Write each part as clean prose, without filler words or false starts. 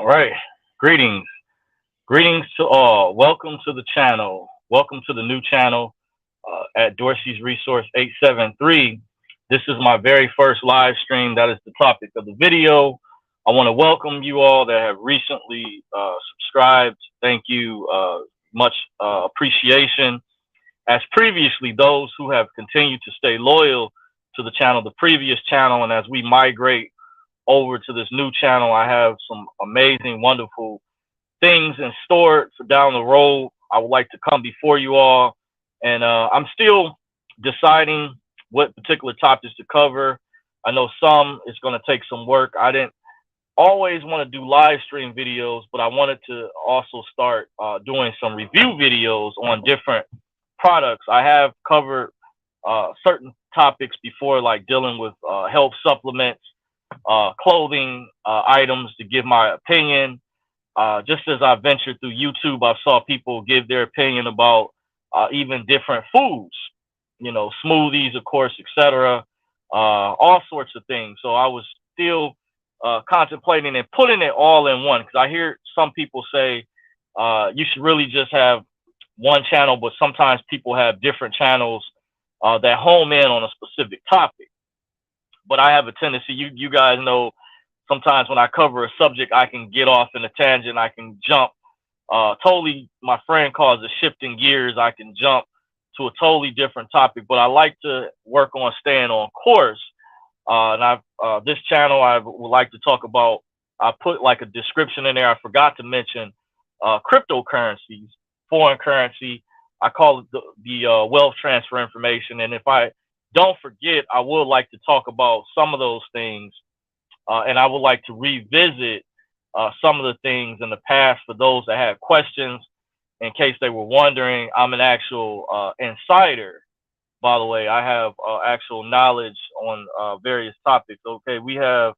All right. Greetings. Greetings to all. Welcome to the channel. Welcome to the new channel at Dorsey's Resource 873. This is my very first live stream. That is the topic of the video. I want to welcome you all that have recently subscribed. Thank you. Much appreciation. As previously, those who have continued to stay loyal to the channel, the previous channel, and as we migrate over to this new channel, I have some amazing, wonderful things in store for down the road. I would like to come before you all, and I'm still deciding what particular topics to cover. I know some it's going to take some work. I didn't always want to do live stream videos, but I wanted to also start doing some review videos on different products. I have covered certain topics before, like dealing with health supplements, clothing items, to give my opinion. Just as I ventured through YouTube, I saw people give their opinion about even different foods, smoothies, of course, etc., all sorts of things. So I was still contemplating and putting it all in one, because I hear some people say you should really just have one channel, but sometimes people have different channels that home in on a specific topic. But I have a tendency, you guys know, sometimes when I cover a subject, I can get off in a tangent. I can jump totally, my friend calls it shifting gears. I can jump to a totally different topic, but I like to work on staying on course. And this channel, I would like to talk about, I put like a description in there. I forgot to mention cryptocurrencies, foreign currency. I call it the wealth transfer information. And if I don't forget, I would like to talk about some of those things. And I would like to revisit some of the things in the past for those that had questions. In case they were wondering, I'm an actual insider. By the way, I have actual knowledge on various topics. Okay, we have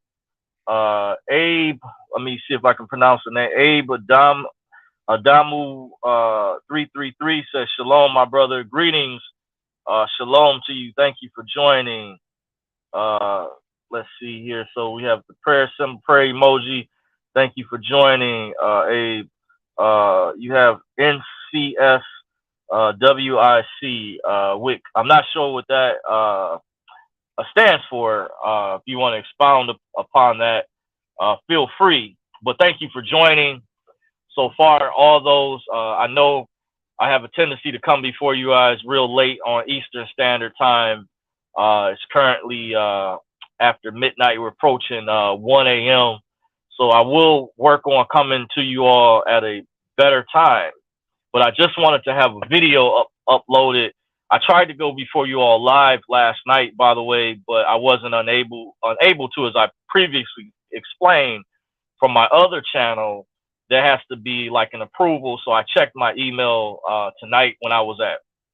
Abe. Let me see if I can pronounce the name. Abe Adamu 333 says, "Shalom, my brother. Greetings. Shalom to you. Thank you for joining." Let's see here. So we have the prayer symbol, prayer emoji. Thank you for joining, Abe. You have NCS WIC WIC. I'm not sure what that stands for. If you want to expound upon that, feel free. But thank you for joining. So far, all those, I know I have a tendency to come before you guys real late on Eastern Standard Time. It's currently after midnight. We're approaching 1 a.m. So I will work on coming to you all at a better time. But I just wanted to have a video uploaded. I tried to go before you all live last night, by the way, but I wasn't unable to, as I previously explained. From my other channel, there has to be like an approval. So I checked my email tonight when I was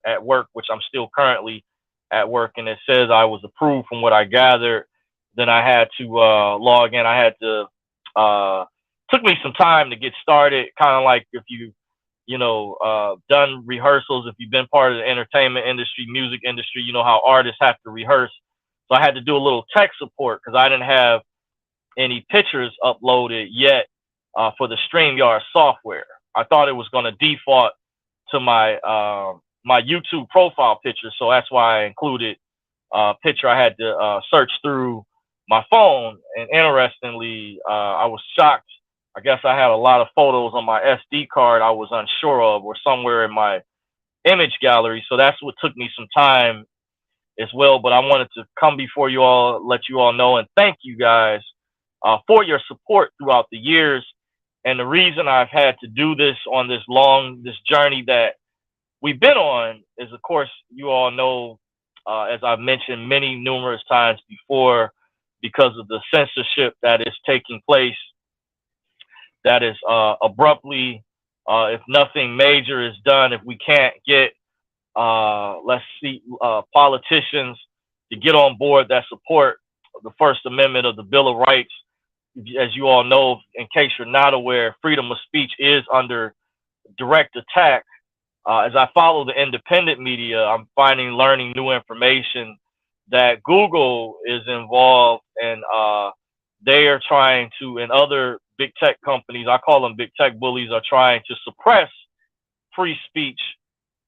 at work, which I'm still currently at work, and it says I was approved from what I gathered. Then I had to log in. I had to took me some time to get started, kind of like if done rehearsals, if you've been part of the entertainment industry, music industry, you know how artists have to rehearse. So I had to do a little tech support because I didn't have any pictures uploaded yet for the StreamYard software. I thought it was going to default to my my YouTube profile picture, so that's why I included a picture. I had to search through my phone, and interestingly, I was shocked. I guess I had a lot of photos on my SD card I was unsure of, or somewhere in my image gallery, so that's what took me some time as well. But I wanted to come before you all, let you all know, and thank you guys for your support throughout the years. And the reason I've had to do this on this journey that we've been on is, of course, you all know, as I've mentioned numerous times before, because of the censorship that is taking place, that is abruptly, if nothing major is done, if we can't get, politicians to get on board that support the First Amendment of the Bill of Rights. As you all know, in case you're not aware, freedom of speech is under direct attack. As I follow the independent media, I'm learning new information that Google is involved in they are trying to, and other big tech companies, I call them big tech bullies, are trying to suppress free speech.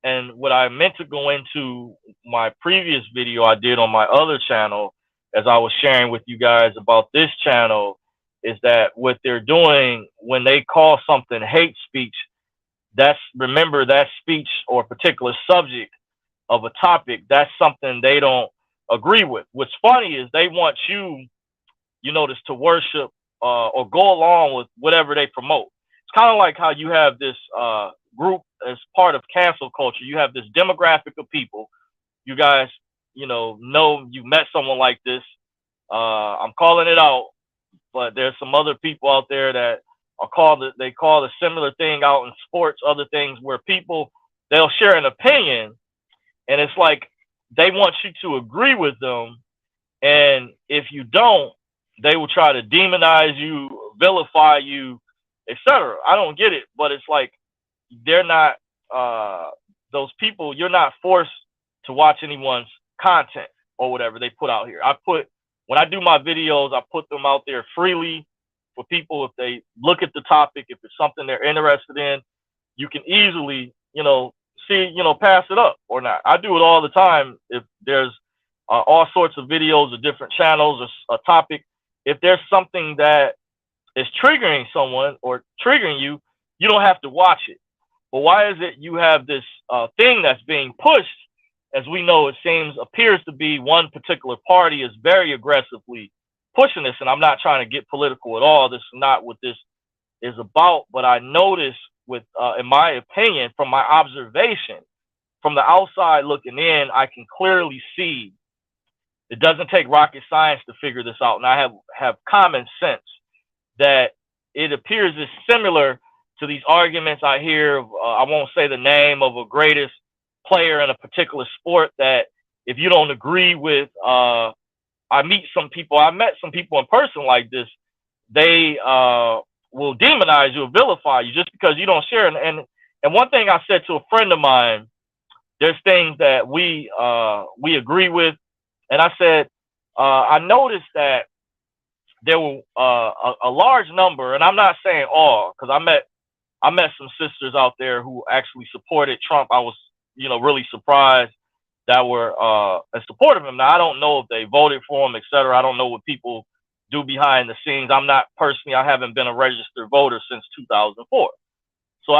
And what I meant to go into my previous video I did on my other channel, as I was sharing with you guys about this channel, is that what they're doing when they call something hate speech, remember that speech or particular subject of a topic, that's something they don't agree with. What's funny is they want you, you notice, to worship or go along with whatever they promote. It's kind of like how you have this group as part of cancel culture. You have this demographic of people. You guys, know you met someone like this. I'm calling it out, but there's some other people out there that they call a similar thing out in sports, other things where people, they'll share an opinion, and it's like they want you to agree with them, and if you don't, they will try to demonize you, vilify you, etc. I don't get it, but it's like they're not those people. You're not forced to watch anyone's content or whatever they put out here. When I do my videos, I put them out there freely for people. If they look at the topic, if it's something they're interested in, you can easily, see, pass it up or not. I do it all the time. If there's all sorts of videos of different channels or a topic, if there's something that is triggering someone or triggering you, you don't have to watch it. But why is it you have this thing that's being pushed? As we know, appears to be one particular party is very aggressively pushing this. And I'm not trying to get political at all. This is not what this is about. But I noticed in my opinion, from my observation, from the outside looking in, I can clearly see it doesn't take rocket science to figure this out. And I have common sense that it appears as similar to these arguments I hear. I won't say the name of a greatest player in a particular sport, that if you don't agree with, I met some people in person like this, they will demonize you or vilify you just because you don't share. And one thing I said to a friend of mine, there's things that we agree with, and I said I noticed that there were a large number, and I'm not saying all, because I met some sisters out there who actually supported Trump. I was really surprised that were in support of him. Now, I don't know if they voted for him, etc. I don't know what people do behind the scenes. I haven't been a registered voter since 2004. So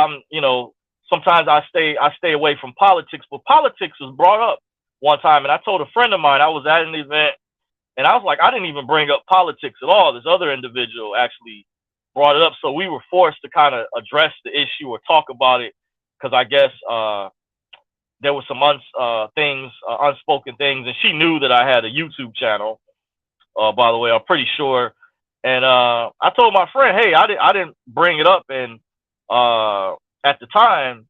sometimes I stay away from politics, but politics was brought up one time. And I told a friend of mine, I was at an event, and I was like, I didn't even bring up politics at all. This other individual actually brought it up. So we were forced to kind of address the issue or talk about it, because I guess there were some unspoken things. And she knew that I had a YouTube channel, by the way, I'm pretty sure. And I told my friend, hey, I didn't bring it up. And at the time,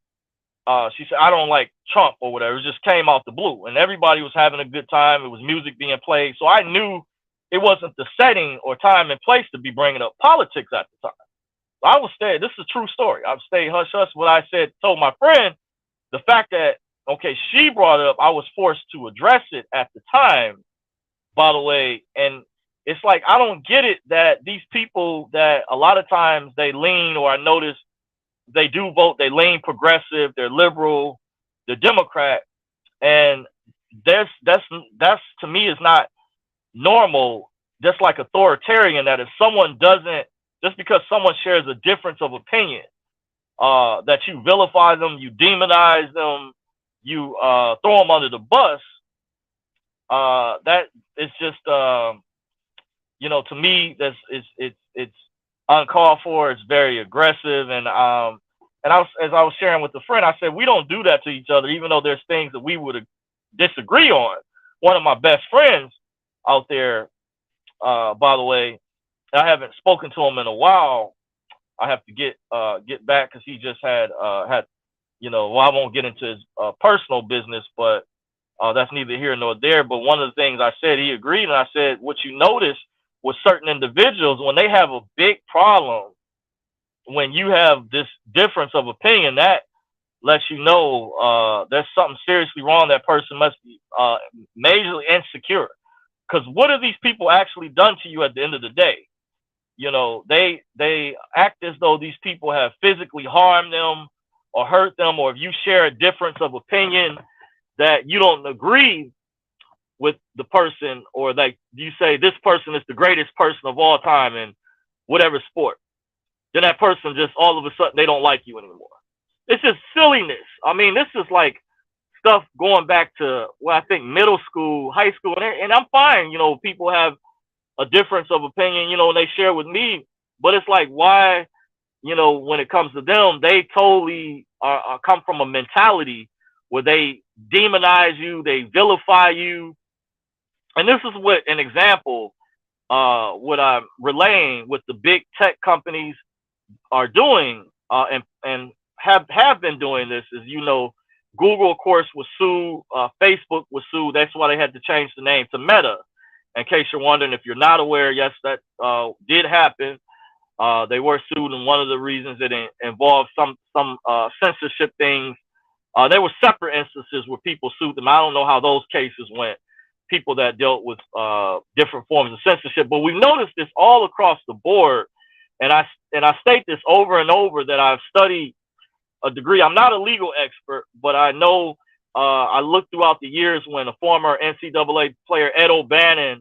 she said, I don't like Trump or whatever. It just came out the blue. And everybody was having a good time. It was music being played. So I knew it wasn't the setting or time and place to be bringing up politics at the time. So I was staying. This is a true story. I've stayed hush hush. What I told my friend, the fact that, okay, she brought it up, I was forced to address it at the time, by the way. And it's like, I don't get it that these people that a lot of times they lean, or I notice they do vote, they lean progressive, they're liberal, they're Democrat. And that's to me is not normal, just like authoritarian, that if someone doesn't, just because someone shares a difference of opinion, that you vilify them, you demonize them, you throw them under the bus. That is just, to me, it's uncalled for. It's very aggressive, and as I was sharing with a friend, I said we don't do that to each other, even though there's things that we would disagree on. One of my best friends out there, by the way, I haven't spoken to him in a while. I have to get back, because he just had I won't get into his personal business, but that's neither here nor there. But one of the things I said, he agreed, and I said, what you notice with certain individuals, when they have a big problem, when you have this difference of opinion, that lets you know there's something seriously wrong. That person must be majorly insecure, Because what have these people actually done to you at the end of the day? You know, they act as though these people have physically harmed them or hurt them, or if you share a difference of opinion that you don't agree with the person, or like you say this person is the greatest person of all time in whatever sport, then that person just all of a sudden they don't like you anymore. It's just silliness. I mean, this is like stuff going back to, well, I think middle school, high school, and I'm fine. You know, people have a difference of opinion, you know, and they share with me, but it's like, why, you know, when it comes to them, they totally come from a mentality where they demonize you, they vilify you. And this is what an example, what I'm relaying with the big tech companies are doing, and have been doing this is, you know, Google, of course, was sued. Facebook was sued. That's why they had to change the name to Meta. In case you're wondering, if you're not aware, yes, that did happen. They were sued, and one of the reasons it involved some censorship things. There were separate instances where people sued them. I don't know how those cases went. People that dealt with different forms of censorship, but we've noticed this all across the board. And I state this over and over that I've studied a degree. I'm not a legal expert, but I know I looked throughout the years when a former NCAA player, Ed O'Bannon,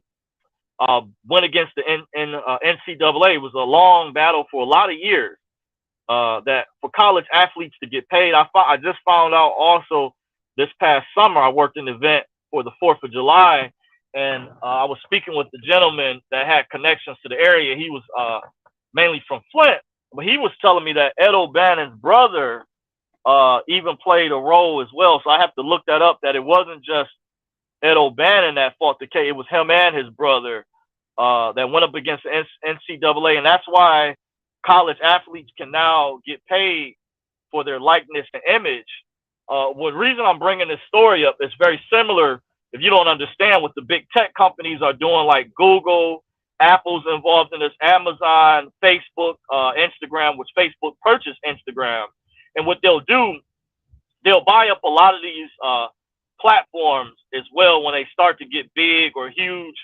went against the NCAA. It was a long battle for a lot of years that for college athletes to get paid. I just found out also this past summer, I worked an event for the 4th of July, and I was speaking with the gentleman that had connections to the area. He was mainly from Flint, but he was telling me that Ed O'Bannon's brother even played a role as well. So I have to look that up, that it wasn't just Ed O'Bannon that fought the case. It was him and his brother that went up against the NCAA. And that's why college athletes can now get paid for their likeness and image. The reason I'm bringing this story up is very similar, if you don't understand, what the big tech companies are doing, like Google, Apple's involved in this, Amazon, Facebook, Instagram, which Facebook purchased Instagram. And what they'll do, they'll buy up a lot of these platforms as well when they start to get big or huge.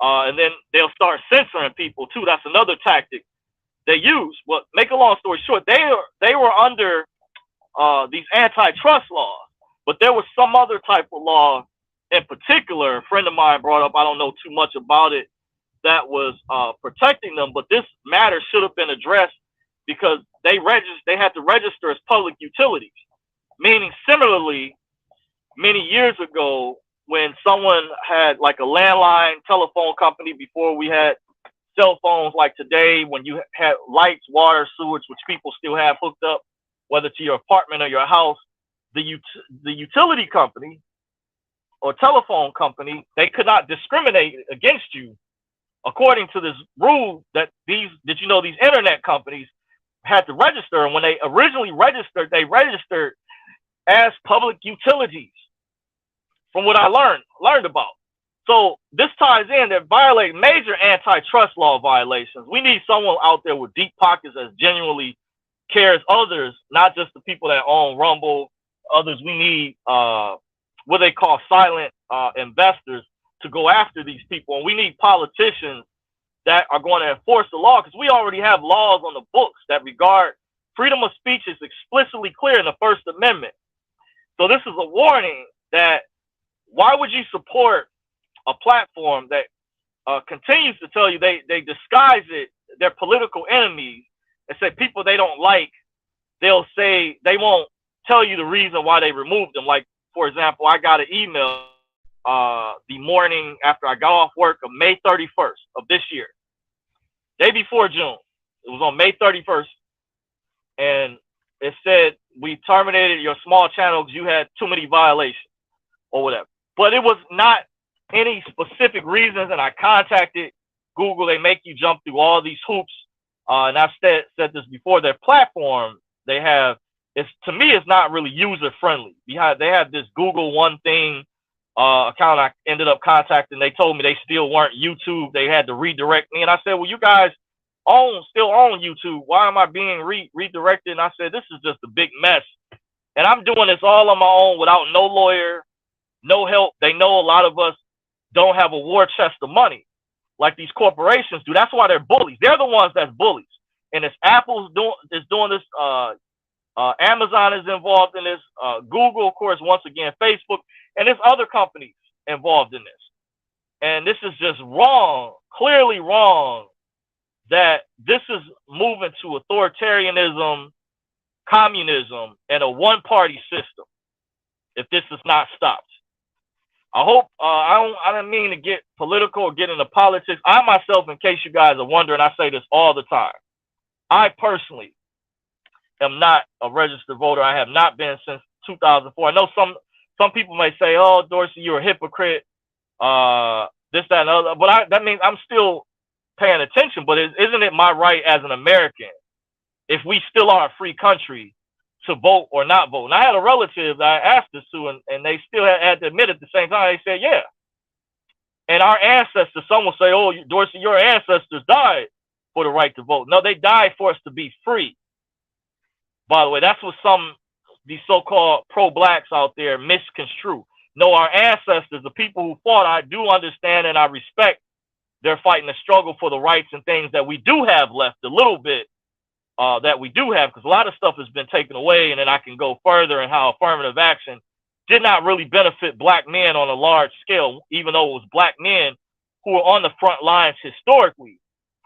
And then they'll start censoring people too. That's another tactic they use. But make a long story short, they were under these antitrust laws, but there was some other type of law in particular. A friend of mine brought up, I don't know too much about it, that was protecting them. But this matter should have been addressed because they had to register as public utilities. Meaning, similarly, many years ago, when someone had like a landline telephone company before we had cell phones like today, when you had lights, water, sewage, which people still have hooked up, whether to your apartment or your house, the utility company or telephone company, they could not discriminate against you according to this rule that these internet companies had to register. And when they originally registered, they registered as public utilities, from what I learned about. So this ties in that violate major antitrust law violations. We need someone out there with deep pockets that genuinely cares others, not just the people that own Rumble, others. We need what they call silent investors to go after these people. And we need politicians that are going to enforce the law, because we already have laws on the books that regard freedom of speech is explicitly clear in the First Amendment. So this is a warning that why would you support a platform that continues to tell you they disguise it, they're political enemies, and say people they don't like, they'll say they won't tell you the reason why they removed them. Like, for example, I got an email the morning after I got off work of May 31st of this year, day before June. It was on May 31st, and it said, we terminated your small channel because you had too many violations or whatever. But it was not any specific reasons, and I contacted Google. They make you jump through all these hoops. And I've said this before, their platform they have, to me, it's not really user friendly. They have this Google One Thing account I ended up contacting. They told me they still weren't YouTube. They had to redirect me. And I said, well, you guys still own YouTube. Why am I being redirected? And I said, this is just a big mess. And I'm doing this all on my own without no lawyer, no help. They know a lot of us don't have a war chest of money like these corporations do. That's why they're bullies. They're the ones that's bullies. And it's Apple's doing this. Amazon is involved in this. Google, of course, once again, Facebook, and there's other companies involved in this. And this is just wrong, clearly wrong, that this is moving to authoritarianism, communism, and a one-party system if this is not stopped. I hope, I don't mean to get political or get into politics. I myself, in case you guys are wondering, I say this all the time. I personally am not a registered voter. I have not been since 2004. I know some people may say, "Oh, Dorsey, you're a hypocrite," this, that, and other. But that means I'm still paying attention. But isn't it my right as an American, if we still are a free country, to vote or not vote? And I had a relative that I asked this to, and they still had to admit at the same time. They said, "Yeah." And our ancestors, some will say, "Oh, Dorsey, your ancestors died for the right to vote." No, they died for us to be free. By the way, that's what these so-called pro-blacks out there misconstrue. No, our ancestors, the people who fought, I do understand and I respect they're fighting the struggle for the rights and things that we do have left, a little bit that we do have, because a lot of stuff has been taken away. And then I can go further in how affirmative action did not really benefit black men on a large scale, even though it was black men who were on the front lines historically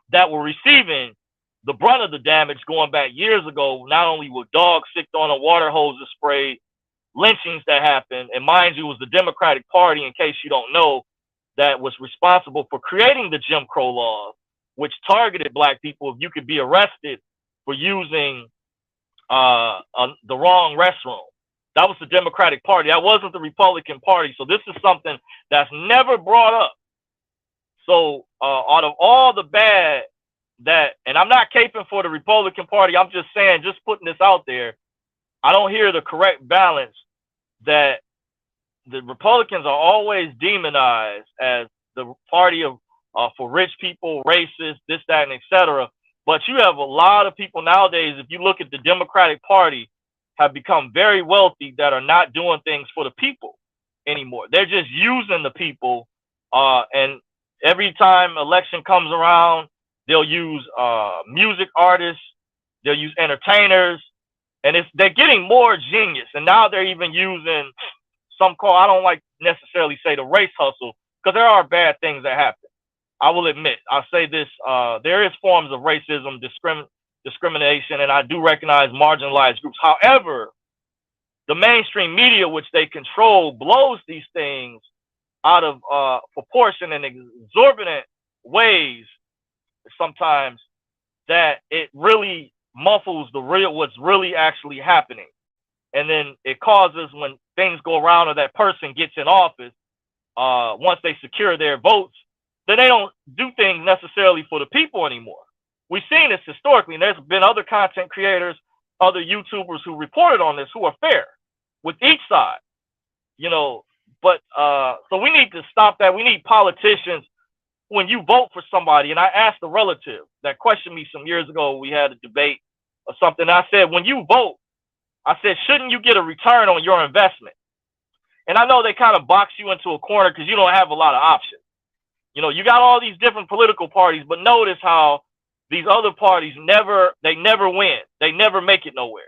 that were receiving the brunt of the damage going back years ago, not only with dogs sicked on a water hoses sprayed, lynchings that happened, and mind you, it was the Democratic Party, in case you don't know, that was responsible for creating the Jim Crow laws, which targeted black people. If you could be arrested for using the wrong restroom. That was the Democratic Party. That wasn't the Republican Party. So this is something that's never brought up. So out of all the bad that, and I'm not caping for the Republican Party, I'm just saying, just putting this out there, I don't hear the correct balance that the Republicans are always demonized as the party of for rich people, racist, this, that, and etc. But you have a lot of people nowadays, if you look at the Democratic Party, have become very wealthy that are not doing things for the people anymore. They're just using the people, and every time election comes around, they'll use music artists, they'll use entertainers, and they're getting more genius. And now they're even using I don't like necessarily say the race hustle, because there are bad things that happen. I will admit, I'll say this, there is forms of racism, discrimination, and I do recognize marginalized groups. However, the mainstream media, which they control, blows these things out of proportion in exorbitant ways sometimes, that it really muffles what's really actually happening. And then it causes, when things go around or that person gets in office, once they secure their votes, then they don't do things necessarily for the people anymore. We've seen this historically, and there's been other content creators, other YouTubers who reported on this, who are fair with each side, but so we need to stop that. We need politicians, when you vote for somebody, and I asked a relative that questioned me some years ago, we had a debate or something. I said, when you vote, I said, shouldn't you get a return on your investment? And I know they kind of box you into a corner because you don't have a lot of options. You got all these different political parties, but notice how these other parties never win. They never make it nowhere.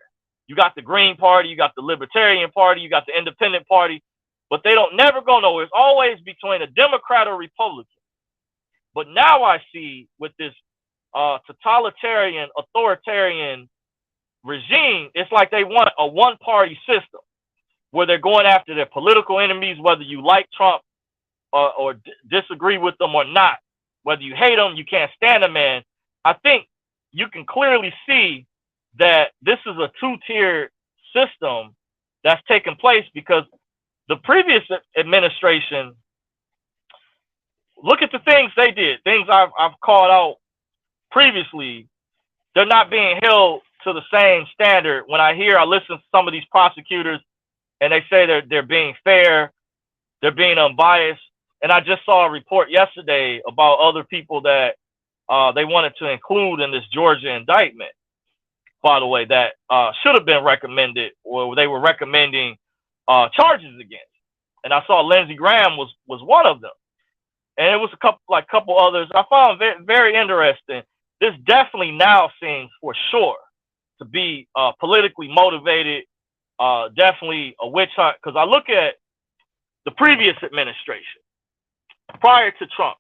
You got the Green Party, you got the Libertarian Party, you got the Independent Party, but they don't never go nowhere. It's always between a Democrat or Republican. But now I see with this totalitarian, authoritarian regime, it's like they want a one-party system where they're going after their political enemies, whether you like Trump or disagree with them or not, whether you hate them, you can't stand them, man. I think you can clearly see that this is a two-tiered system that's taken place, because the previous administration, look at the things they did, things I've called out previously. They're not being held to the same standard. When I listen to some of these prosecutors, and they say they're being fair, they're being unbiased. And I just saw a report yesterday about other people that they wanted to include in this Georgia indictment, by the way, that should have been recommended, or they were recommending charges against. And I saw Lindsey Graham was one of them. and it was a couple others I found very, very interesting. This definitely now seems for sure to be politically motivated, definitely a witch hunt. Because I look at the previous administration prior to Trump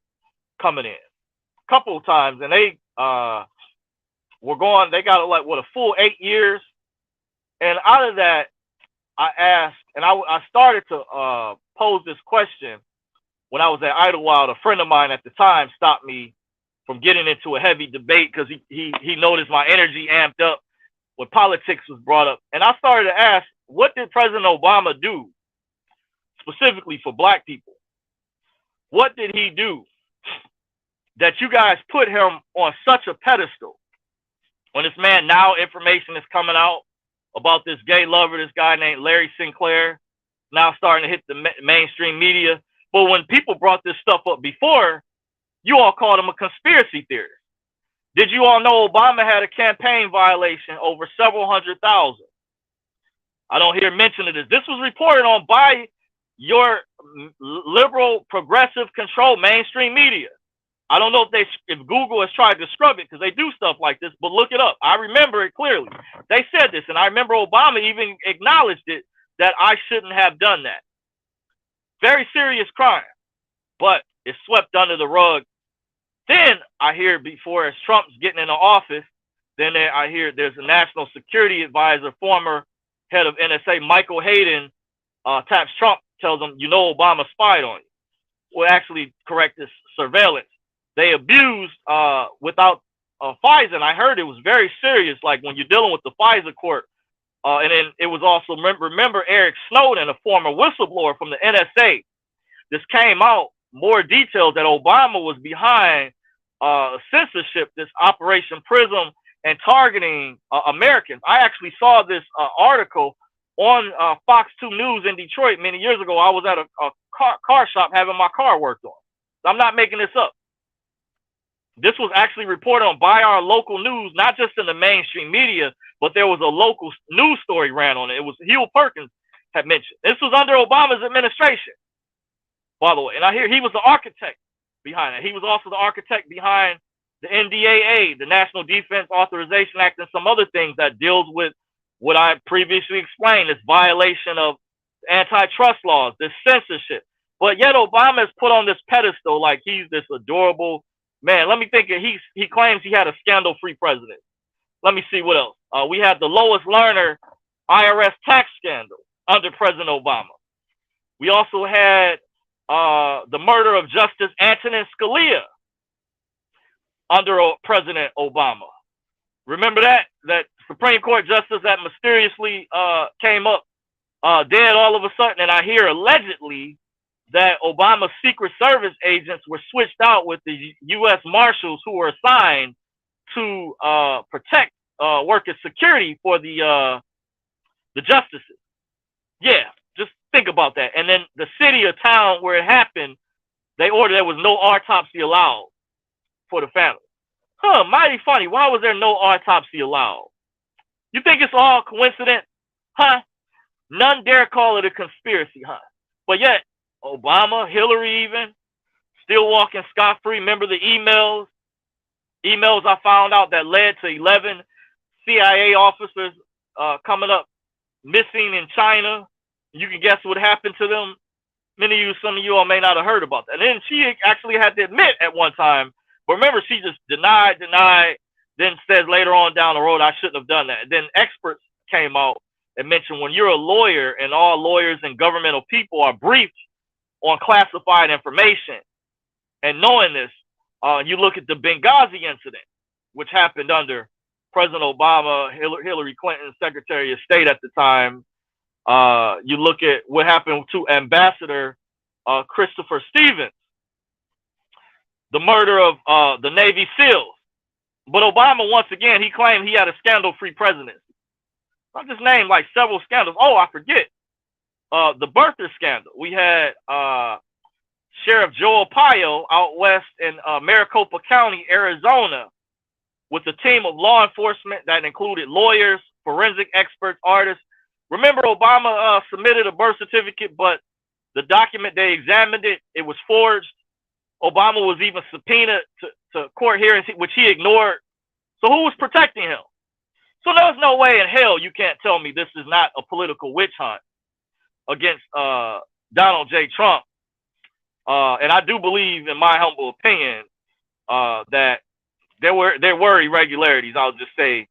coming in a couple of times, and they were going. They got like what, a full 8 years, and out of that, I asked, and I started to pose this question when I was at Idlewild. A friend of mine at the time stopped me from getting into a heavy debate because he noticed my energy amped up when politics was brought up. And I started to ask, what did President Obama do specifically for black people? What did he do that you guys put him on such a pedestal? When this man, now information is coming out about this gay lover, this guy named Larry Sinclair, now starting to hit the mainstream media. But when people brought this stuff up before, you all called him a conspiracy theorist. Did you all know Obama had a campaign violation over several 100,000? I don't hear mention of this. This was reported on by your liberal, progressive, controlled mainstream media. I don't know if Google has tried to scrub it, because they do stuff like this, but look it up. I remember it clearly. They said this, and I remember Obama even acknowledged it, that I shouldn't have done that. Very serious crime, but it's swept under the rug. Then I hear, before as Trump's getting into office, then I hear there's a national security advisor, former head of NSA, Michael Hayden, taps Trump, tells him, you know, Obama spied on you. Well, actually, correct this, surveillance. They abused without FISA, and I heard it was very serious, like when you're dealing with the FISA court. And then it was also, remember Eric Snowden, a former whistleblower from the NSA. This came out, more details that Obama was behind censorship, this Operation Prism, and targeting Americans. I actually saw this article on Fox 2 News in Detroit many years ago. I was at a car shop having my car worked on. I'm not making this up. This was actually reported on by our local news, not just in the mainstream media, but there was a local news story ran on it. It was Hugh Perkins had mentioned. This was under Obama's administration, by the way. And I hear he was the architect behind it. He was also the architect behind the NDAA, the National Defense Authorization Act, and some other things that deals with what I previously explained, this violation of antitrust laws, this censorship. But yet Obama is put on this pedestal like he's this adorable man. Let me think. He claims he had a scandal-free president. Let me see what else. We had the Lois Lerner IRS tax scandal under President Obama. We also had the murder of Justice Antonin Scalia under President Obama. Remember that Supreme Court justice that mysteriously came up dead all of a sudden, and I hear allegedly that Obama's Secret Service agents were switched out with the U.S. Marshals who were assigned to protect, work as security for the justices. Yeah, just think about that. And then the city or town where it happened, they ordered there was no autopsy allowed for the family. Mighty funny. Why was there no autopsy allowed? You think it's all coincidence? Huh? None dare call it a conspiracy, huh? But yet, Obama, Hillary even, still walking scot-free. Remember the emails? Emails I found out that led to 11 CIA officers coming up missing in China. You can guess what happened to them. Some of you all may not have heard about that. And then she actually had to admit at one time, but remember, she just denied, then says later on down the road, I shouldn't have done that. And then experts came out and mentioned when you're a lawyer, and all lawyers and governmental people are briefed on classified information, and knowing this, you look at the Benghazi incident, which happened under President Obama, Hillary Clinton, Secretary of State at the time. You look at what happened to Ambassador Christopher Stevens, the murder of the Navy SEALs. But Obama, once again, he claimed he had a scandal-free presidency. I just named like several scandals. Oh, I forget. The birther scandal. We had Sheriff Joe Arpaio out west in Maricopa County, Arizona, with a team of law enforcement that included lawyers, forensic experts, artists. Remember, Obama submitted a birth certificate, but the document, they examined it, it was forged. Obama was even subpoenaed to court hearings, which he ignored. So who was protecting him? So there's no way in hell you can't tell me this is not a political witch hunt against Donald J. Trump. And I do believe, in my humble opinion, that there were irregularities. I'll just say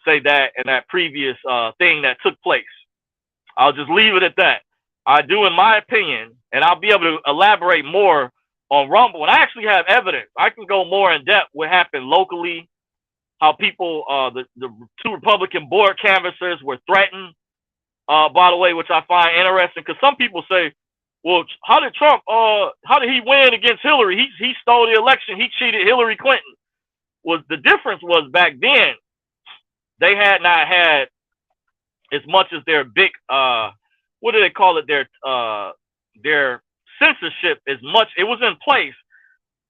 that in that previous thing that took place. I'll just leave it at that. I do, in my opinion, and I'll be able to elaborate more on Rumble. And I actually have evidence. I can go more in depth what happened locally, how people, the two Republican board canvassers were threatened, by the way, which I find interesting, because some people say, well, how did he win against Hillary? He stole the election. He cheated Hillary Clinton. The difference was back then, they had not had as much as their big, what do they call it? Their censorship as much. It was in place,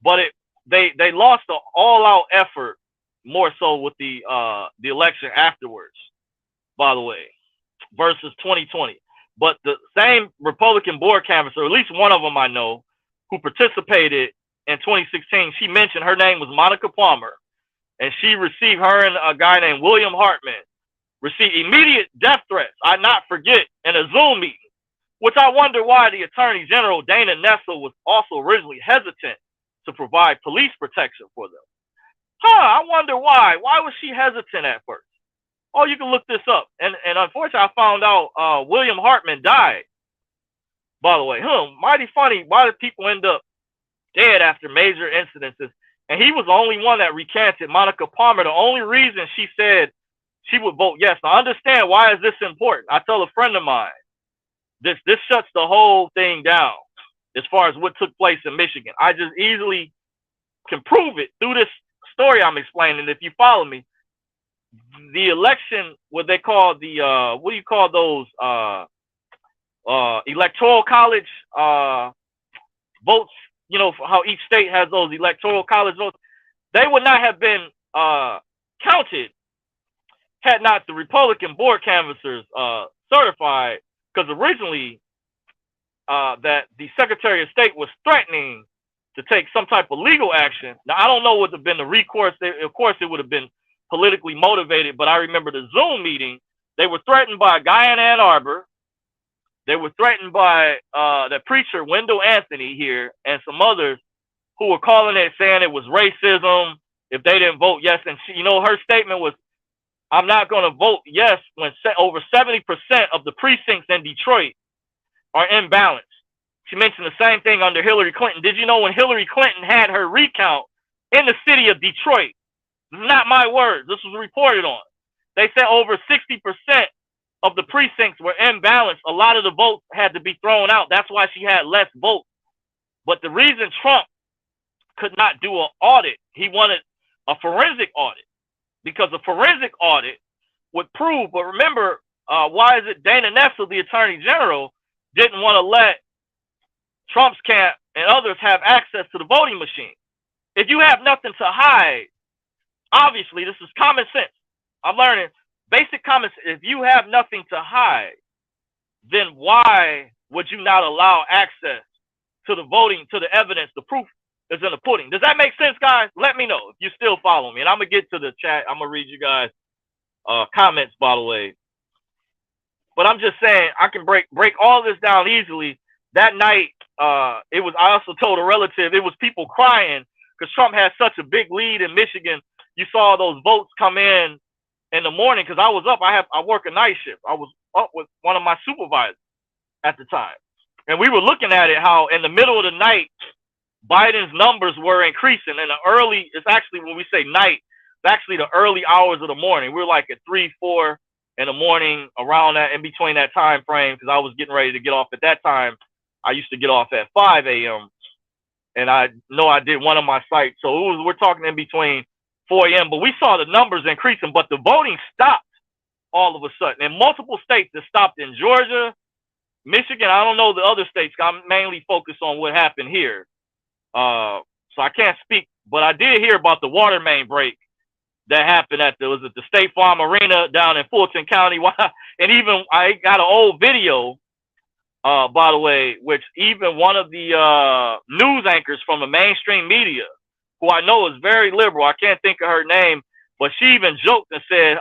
but they lost the all-out effort more so with the election afterwards, by the way, versus 2020. But the same Republican board canvasser, or at least one of them I know, who participated in 2016, she mentioned her name was Monica Palmer, and she received, her and a guy named William Hartman received immediate death threats, I not forget, in a Zoom meeting, which I wonder why the Attorney General, Dana Nessel, was also originally hesitant to provide police protection for them. I wonder why. Why was she hesitant at first? Oh, you can look this up. And unfortunately, I found out William Hartman died, by the way. Mighty funny. Why did people end up dead after major incidences? And he was the only one that recanted. Monica Palmer, the only reason she said she would vote yes. Now, understand, why is this important? I tell a friend of mine, this shuts the whole thing down as far as what took place in Michigan. I just easily can prove it through this story I'm explaining. If you follow me, the election, what they call the what do you call those electoral college votes, you know, how each state has those electoral college votes, they would not have been counted had not the Republican board canvassers certified, because originally that the Secretary of State was threatening to take some type of legal action. Now, I don't know what would have been the recourse. Of course, it would have been politically motivated, but I remember the Zoom meeting. They were threatened by a guy in Ann Arbor. They were threatened by the preacher, Wendell Anthony here, and some others who were calling it, saying it was racism if they didn't vote yes. And she, you know, her statement was, I'm not going to vote yes when over 70% of the precincts in Detroit are imbalanced. She mentioned the same thing under Hillary Clinton. Did you know when Hillary Clinton had her recount in the city of Detroit? This is not my words. This was reported on. They said over 60% of the precincts were imbalanced. A lot of the votes had to be thrown out. That's why she had less votes. But the reason Trump could not do an audit, he wanted a forensic audit, because a forensic audit would prove. But remember, why is it Dana Nessel, the Attorney General, didn't want to let Trump's camp and others have access to the voting machine? If you have nothing to hide, obviously, this is common sense. I'm learning basic common sense. If you have nothing to hide, then why would you not allow access to the voting, to the evidence, the proof is in the pudding? Does that make sense, guys? Let me know if you still follow me. And I'm going to get to the chat. I'm going to read you guys comments, by the way. But I'm just saying, I can break all this down easily. That night, I also told a relative, it was people crying because Trump had such a big lead in Michigan. You saw those votes come in the morning, because I was up. I work a night shift. I was up with one of my supervisors at the time. And we were looking at it, how in the middle of the night, Biden's numbers were increasing. In the early, it's actually, when we say night, it's actually the early hours of the morning. We're like at 3, 4 in the morning, around that, in between that time frame, because I was getting ready to get off at that time. I used to get off at 5 a.m. And I know I did one of my sites. So we're talking in between 4 a.m. But we saw the numbers increasing, but the voting stopped all of a sudden. In multiple states, it stopped in Georgia, Michigan. I don't know the other states. I'm mainly focused on what happened here. So I can't speak, but I did hear about the water main break that happened at the State Farm Arena down in Fulton County. And even I got an old video by the way, which even one of the news anchors from the mainstream media, who I know is very liberal, I can't think of her name, but she even joked and said,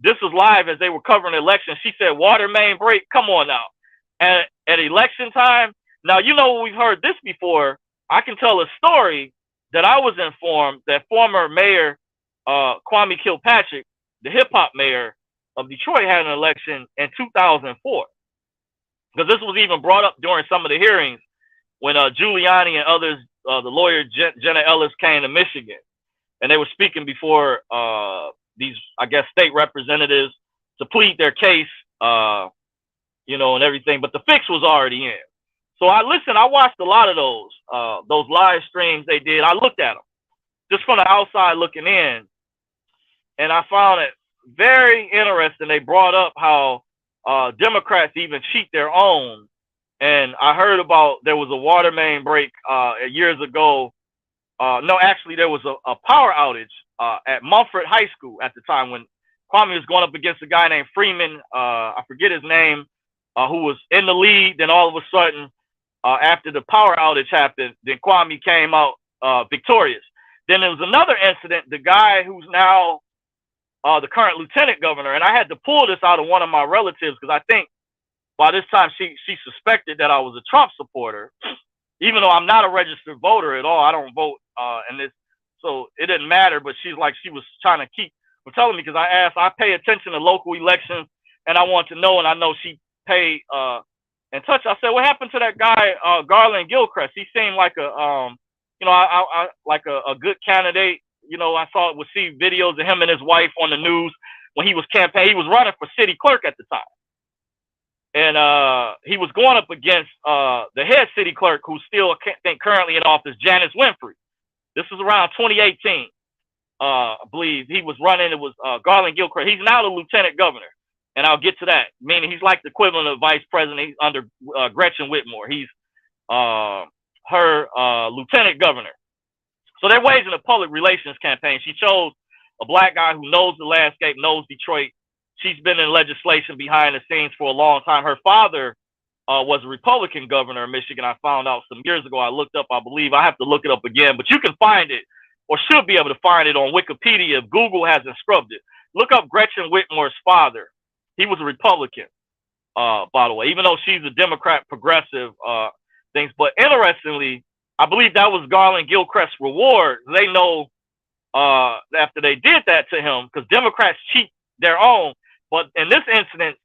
this was live as they were covering the election. She said, water main break, come on now. At election time, now, you know, we've heard this before. I can tell a story that I was informed that former mayor Kwame Kilpatrick, the hip hop mayor of Detroit, had an election in 2004. Because this was even brought up during some of the hearings when Giuliani and others, the lawyer Jenna Ellis, came to Michigan, and they were speaking before these, I guess, state representatives to plead their case, you know, and everything. But the fix was already in. So I listened. I watched a lot of those live streams they did. I looked at them just from the outside looking in, and I found it very interesting. They brought up how Democrats even cheat their own. And I heard about there was a water main break years ago. No, actually, there was a power outage at Mumford High School at the time when Kwame was going up against a guy named Freeman. I forget his name, who was in the lead. Then all of a sudden, after the power outage happened, then Kwame came out victorious. Then there was another incident. The guy who's now the current lieutenant governor, and I had to pull this out of one of my relatives because I think by this time she suspected that I was a Trump supporter, even though I'm not a registered voter at all. I don't vote in this, so it didn't matter. But she's like, she was trying to keep from telling me, because I asked, I pay attention to local elections, and I want to know, and I know she paid in touch. I said, what happened to that guy Garland Gilchrist? He seemed like a you know, I like a good candidate. You know, I would see videos of him and his wife on the news when he was campaigning. He was running for city clerk at the time. And he was going up against the head city clerk, who's still, I think, currently in office, Janice Winfrey. This was around 2018, I believe. He was running. It was Garland Gilchrist. He's now the lieutenant governor. And I'll get to that, meaning he's like the equivalent of vice president. He's under Gretchen Whitmer. He's her lieutenant governor. So they're waging a public relations campaign. She chose a black guy who knows the landscape, knows Detroit. She's been in legislation behind the scenes for a long time. Her father was a Republican governor of Michigan. I found out some years ago. I looked up, I believe. I have to look it up again, but you can find it, or should be able to find it, on Wikipedia if Google hasn't scrubbed it. Look up Gretchen Whitmer's father. He was a Republican, by the way, even though she's a Democrat, progressive things. But interestingly, I believe that was Garland Gilchrist's reward. They know after they did that to him, because Democrats cheat their own. But in this incident,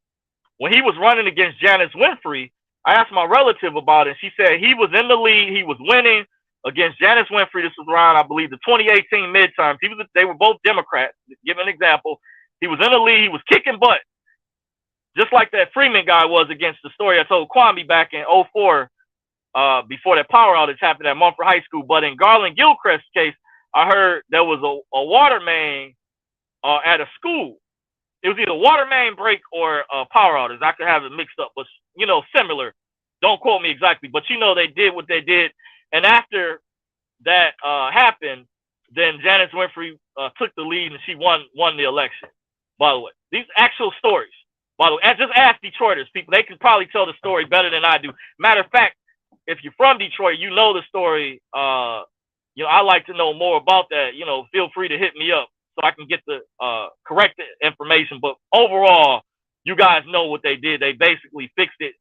when he was running against Janice Winfrey, I asked my relative about it. She said he was in the lead. He was winning against Janice Winfrey. This was around, I believe, the 2018 midterms. They were both Democrats. To give an example, he was in the lead. He was kicking butt, just like that Freeman guy was against the story I told Kwame back in 2004, before that power outage happened at Mumford High School. But in Garland Gilchrist's case, I heard there was a water main at a school. It was either water main break or power outage. I could have it mixed up, but, you know, similar. Don't quote me exactly, but, you know, they did what they did. And after that happened, then Janice Winfrey took the lead and she won the election. By the way, these actual stories. By the way, and just ask Detroiters, people. They can probably tell the story better than I do. Matter of fact, if you're from Detroit, you know the story. You know, I like to know more about that. You know, feel free to hit me up so I can get the correct information. But overall, you guys know what they did. They basically fixed it.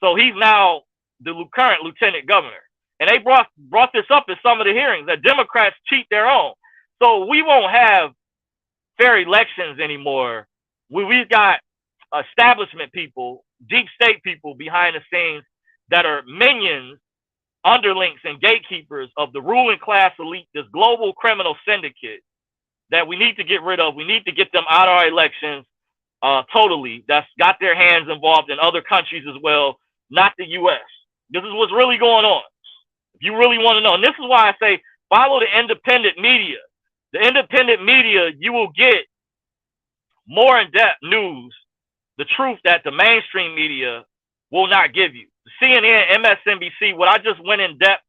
So he's now the current lieutenant governor. And they brought this up in some of the hearings, that Democrats cheat their own. So we won't have fair elections anymore. We've got establishment people, deep state people behind the scenes that are minions, underlings, and gatekeepers of the ruling class elite, this global criminal syndicate that we need to get rid of. We need to get them out of our elections totally. That's got their hands involved in other countries as well, not the U.S. This is what's really going on. If you really want to know, and this is why I say follow the independent media. The independent media, you will get more in-depth news, the truth that the mainstream media will not give you. CNN, MSNBC, what I just went in depth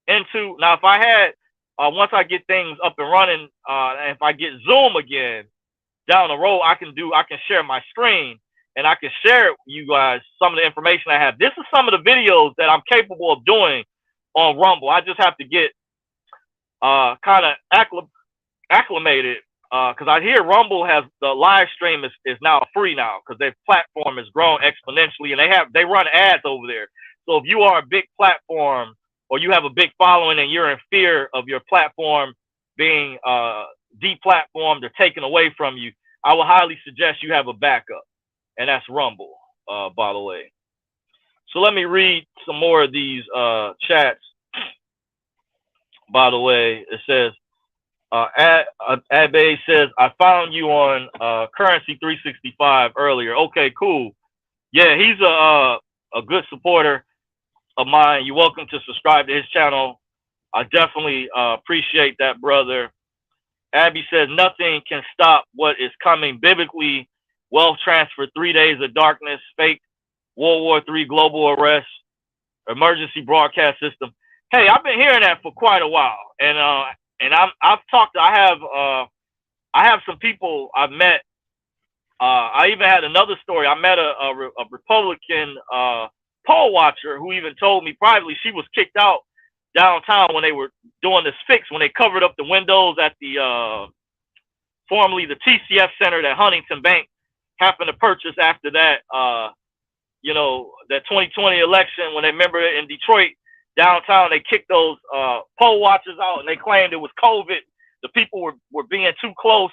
into. Now, if I had, once I get things up and running, and if I get Zoom again down the road, I can share my screen and I can share with you guys some of the information I have. This is some of the videos that I'm capable of doing on Rumble. I just have to get kind of acclimated because I hear Rumble has the live stream is now free now because their platform has grown exponentially, and they run ads over there. So if you are a big platform or you have a big following and you're in fear of your platform being deplatformed or taken away from you, I would highly suggest you have a backup, and that's Rumble, by the way. So let me read some more of these chats. By the way, it says, Abe says, I found you on Currency 365 earlier. Okay, cool. Yeah, he's a good supporter of mine. You're welcome to subscribe to his channel. I definitely appreciate that, brother. Abby says, nothing can stop what is coming biblically. Wealth transfer, 3 days of darkness, fake World War III global arrest, emergency broadcast system. Hey, I've been hearing that for quite a while, and I've talked. I have some people I've met. I even had another story. I met a Republican poll watcher who even told me privately she was kicked out downtown when they were doing this fix, when they covered up the windows at the formerly the TCF Center that Huntington Bank happened to purchase after that, that 2020 election when they remember it in Detroit. Downtown, they kicked those poll watchers out, and they claimed it was COVID. The people were being too close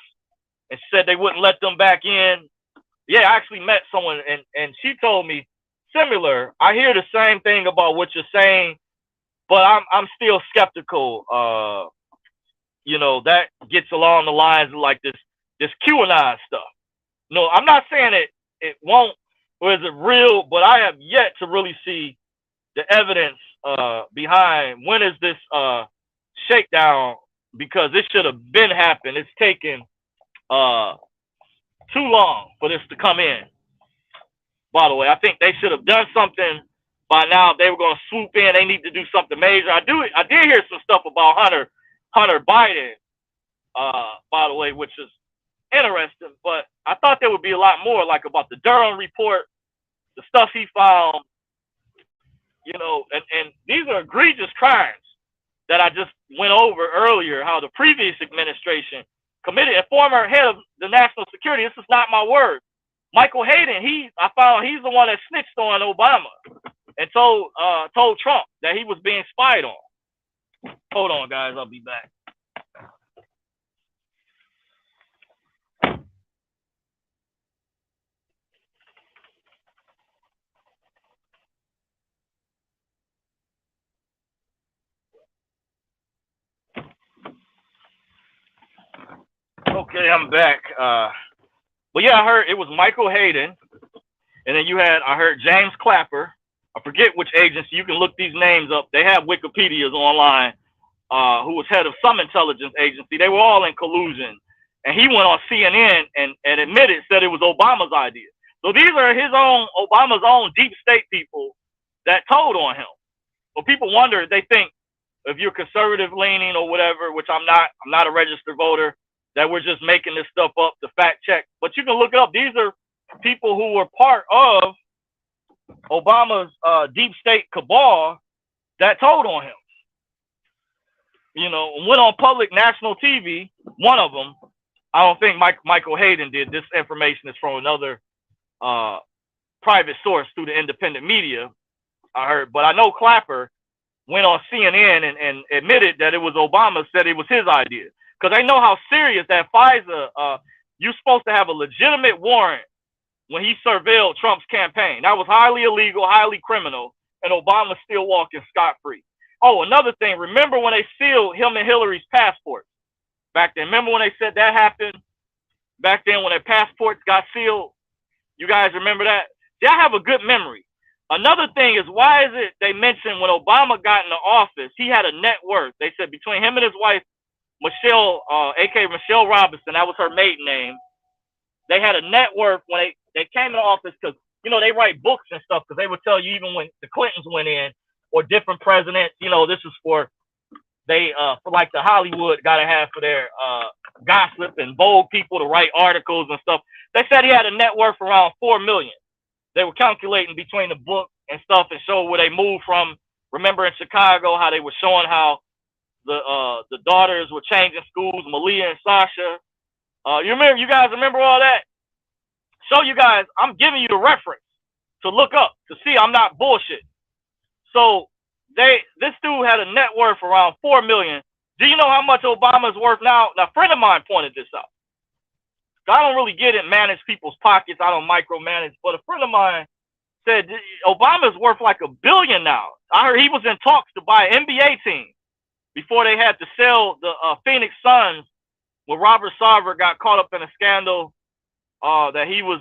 and said they wouldn't let them back in. Yeah, I actually met someone, and she told me similar. I hear the same thing about what you're saying, but I'm still skeptical. That gets along the lines of like this QAnon stuff. No, I'm not saying it won't, or is it real, but I have yet to really see the evidence behind when is this shakedown, because it should have been happened. It's taken too long for this to come in. By the way, I think they should have done something by now. If they were going to swoop in, they need to do something major. I did hear some stuff about Hunter Biden, by the way, which is interesting, but I thought there would be a lot more, like about the Durham report, the stuff he found. And these are egregious crimes that I just went over earlier, how the previous administration committed. A former head of the national security, this is not my word, Michael Hayden, I found he's the one that snitched on Obama and told Trump that he was being spied on. Hold on, guys, I'll be back. Okay, I'm back. But yeah, I heard it was Michael Hayden, and then I heard James Clapper. I forget which agency. You can look these names up. They have Wikipedias online. Who was head of some intelligence agency. They were all in collusion, and he went on CNN and admitted, said it was Obama's idea. So these are Obama's own deep state people that told on him. So people wonder, they think if you're conservative leaning or whatever, which I'm not a registered voter, that we're just making this stuff up to fact check. But you can look it up. These are people who were part of Obama's deep state cabal that told on him. Went on public national TV. One of them, I don't think Michael Hayden did. This information is from another private source through the independent media, I heard. But I know Clapper went on CNN and admitted that it was Obama, said it was his idea. Because they know how serious that FISA, you're supposed to have a legitimate warrant when he surveilled Trump's campaign. That was highly illegal, highly criminal, and Obama's still walking scot-free. Oh, another thing, remember when they sealed him and Hillary's passports back then? Remember when they said that happened back then when their passports got sealed? You guys remember that? See, I have a good memory. Another thing is, why is it they mentioned when Obama got into office, he had a net worth. They said between him and his wife, Michelle, aka Michelle Robinson, that was her maiden name. They had a net worth when they came into office because, they write books and stuff because they would tell you even when the Clintons went in or different presidents, this is for they for like the Hollywood gotta have for their gossip and bold people to write articles and stuff. They said he had a net worth around 4 million. They were calculating between the book and stuff and showed where they moved from. Remember in Chicago how they were showing how the daughters were changing schools, Malia and Sasha. You guys remember all that? So you guys, I'm giving you the reference to look up to see I'm not bullshit. So this dude had a net worth around 4 million. Do you know how much Obama's worth now? Now, a friend of mine pointed this out. I don't really get it, manage people's pockets. I don't micromanage, but a friend of mine said Obama's worth like $1 billion now. I heard he was in talks to buy an NBA team before they had to sell the Phoenix Suns when Robert Sarver got caught up in a scandal that he was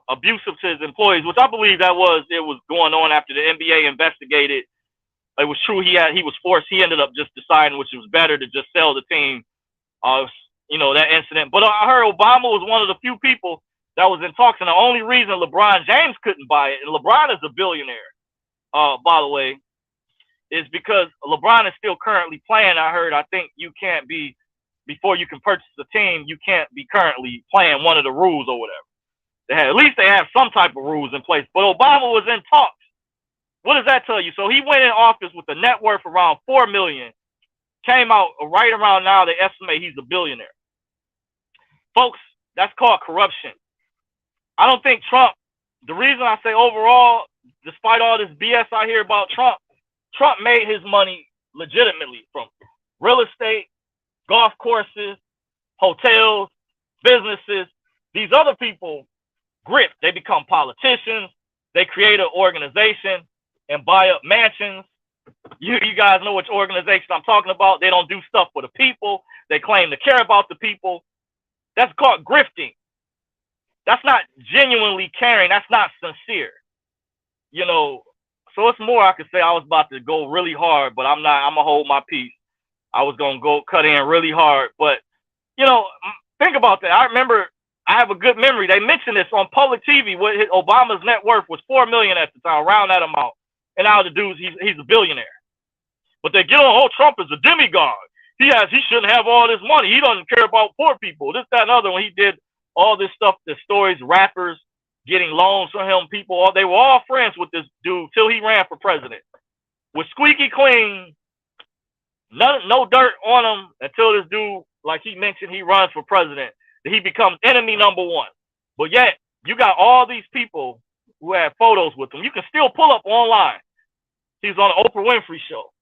abusive to his employees, which I believe it was going on after the NBA investigated. It was true he was forced. He ended up just deciding which was better to just sell the team. That incident. But I heard Obama was one of the few people that was in talks, and the only reason LeBron James couldn't buy it, and LeBron is a billionaire, by the way, is because LeBron is still currently playing. I heard, I think you can't be, before you can purchase a team, you can't be currently playing one of the rules or whatever. At least they have some type of rules in place. But Obama was in talks. What does that tell you? So he went in office with a net worth around 4 million. Came out right around now, they estimate he's a billionaire. Folks, that's called corruption. I don't think Trump, the reason I say overall, despite all this BS I hear about Trump made his money legitimately from real estate, golf courses, hotels, businesses. These other people grip. They become politicians. They create an organization and buy up mansions. You guys know which organization I'm talking about. They don't do stuff for the people. They claim to care about the people. That's called grifting. That's not genuinely caring. That's not sincere. So it's more I could say I was about to go really hard, but I'm not. I'm going to hold my peace. I was going to go cut in really hard. But, think about that. I remember I have a good memory. They mentioned this on public TV. Obama's net worth was 4 million at the time, around that amount. And now the dude's he's a billionaire. But they get on, Trump is a demigod. He shouldn't have all this money. He doesn't care about poor people. This, that, and other. When he did all this stuff, the stories, rappers getting loans from him, they were all friends with this dude till he ran for president. Was squeaky clean, no dirt on him until this dude, like he mentioned, he runs for president. He becomes enemy number one. But yet, you got all these people who have photos with him. You can still pull up online. He's on the Oprah Winfrey Show.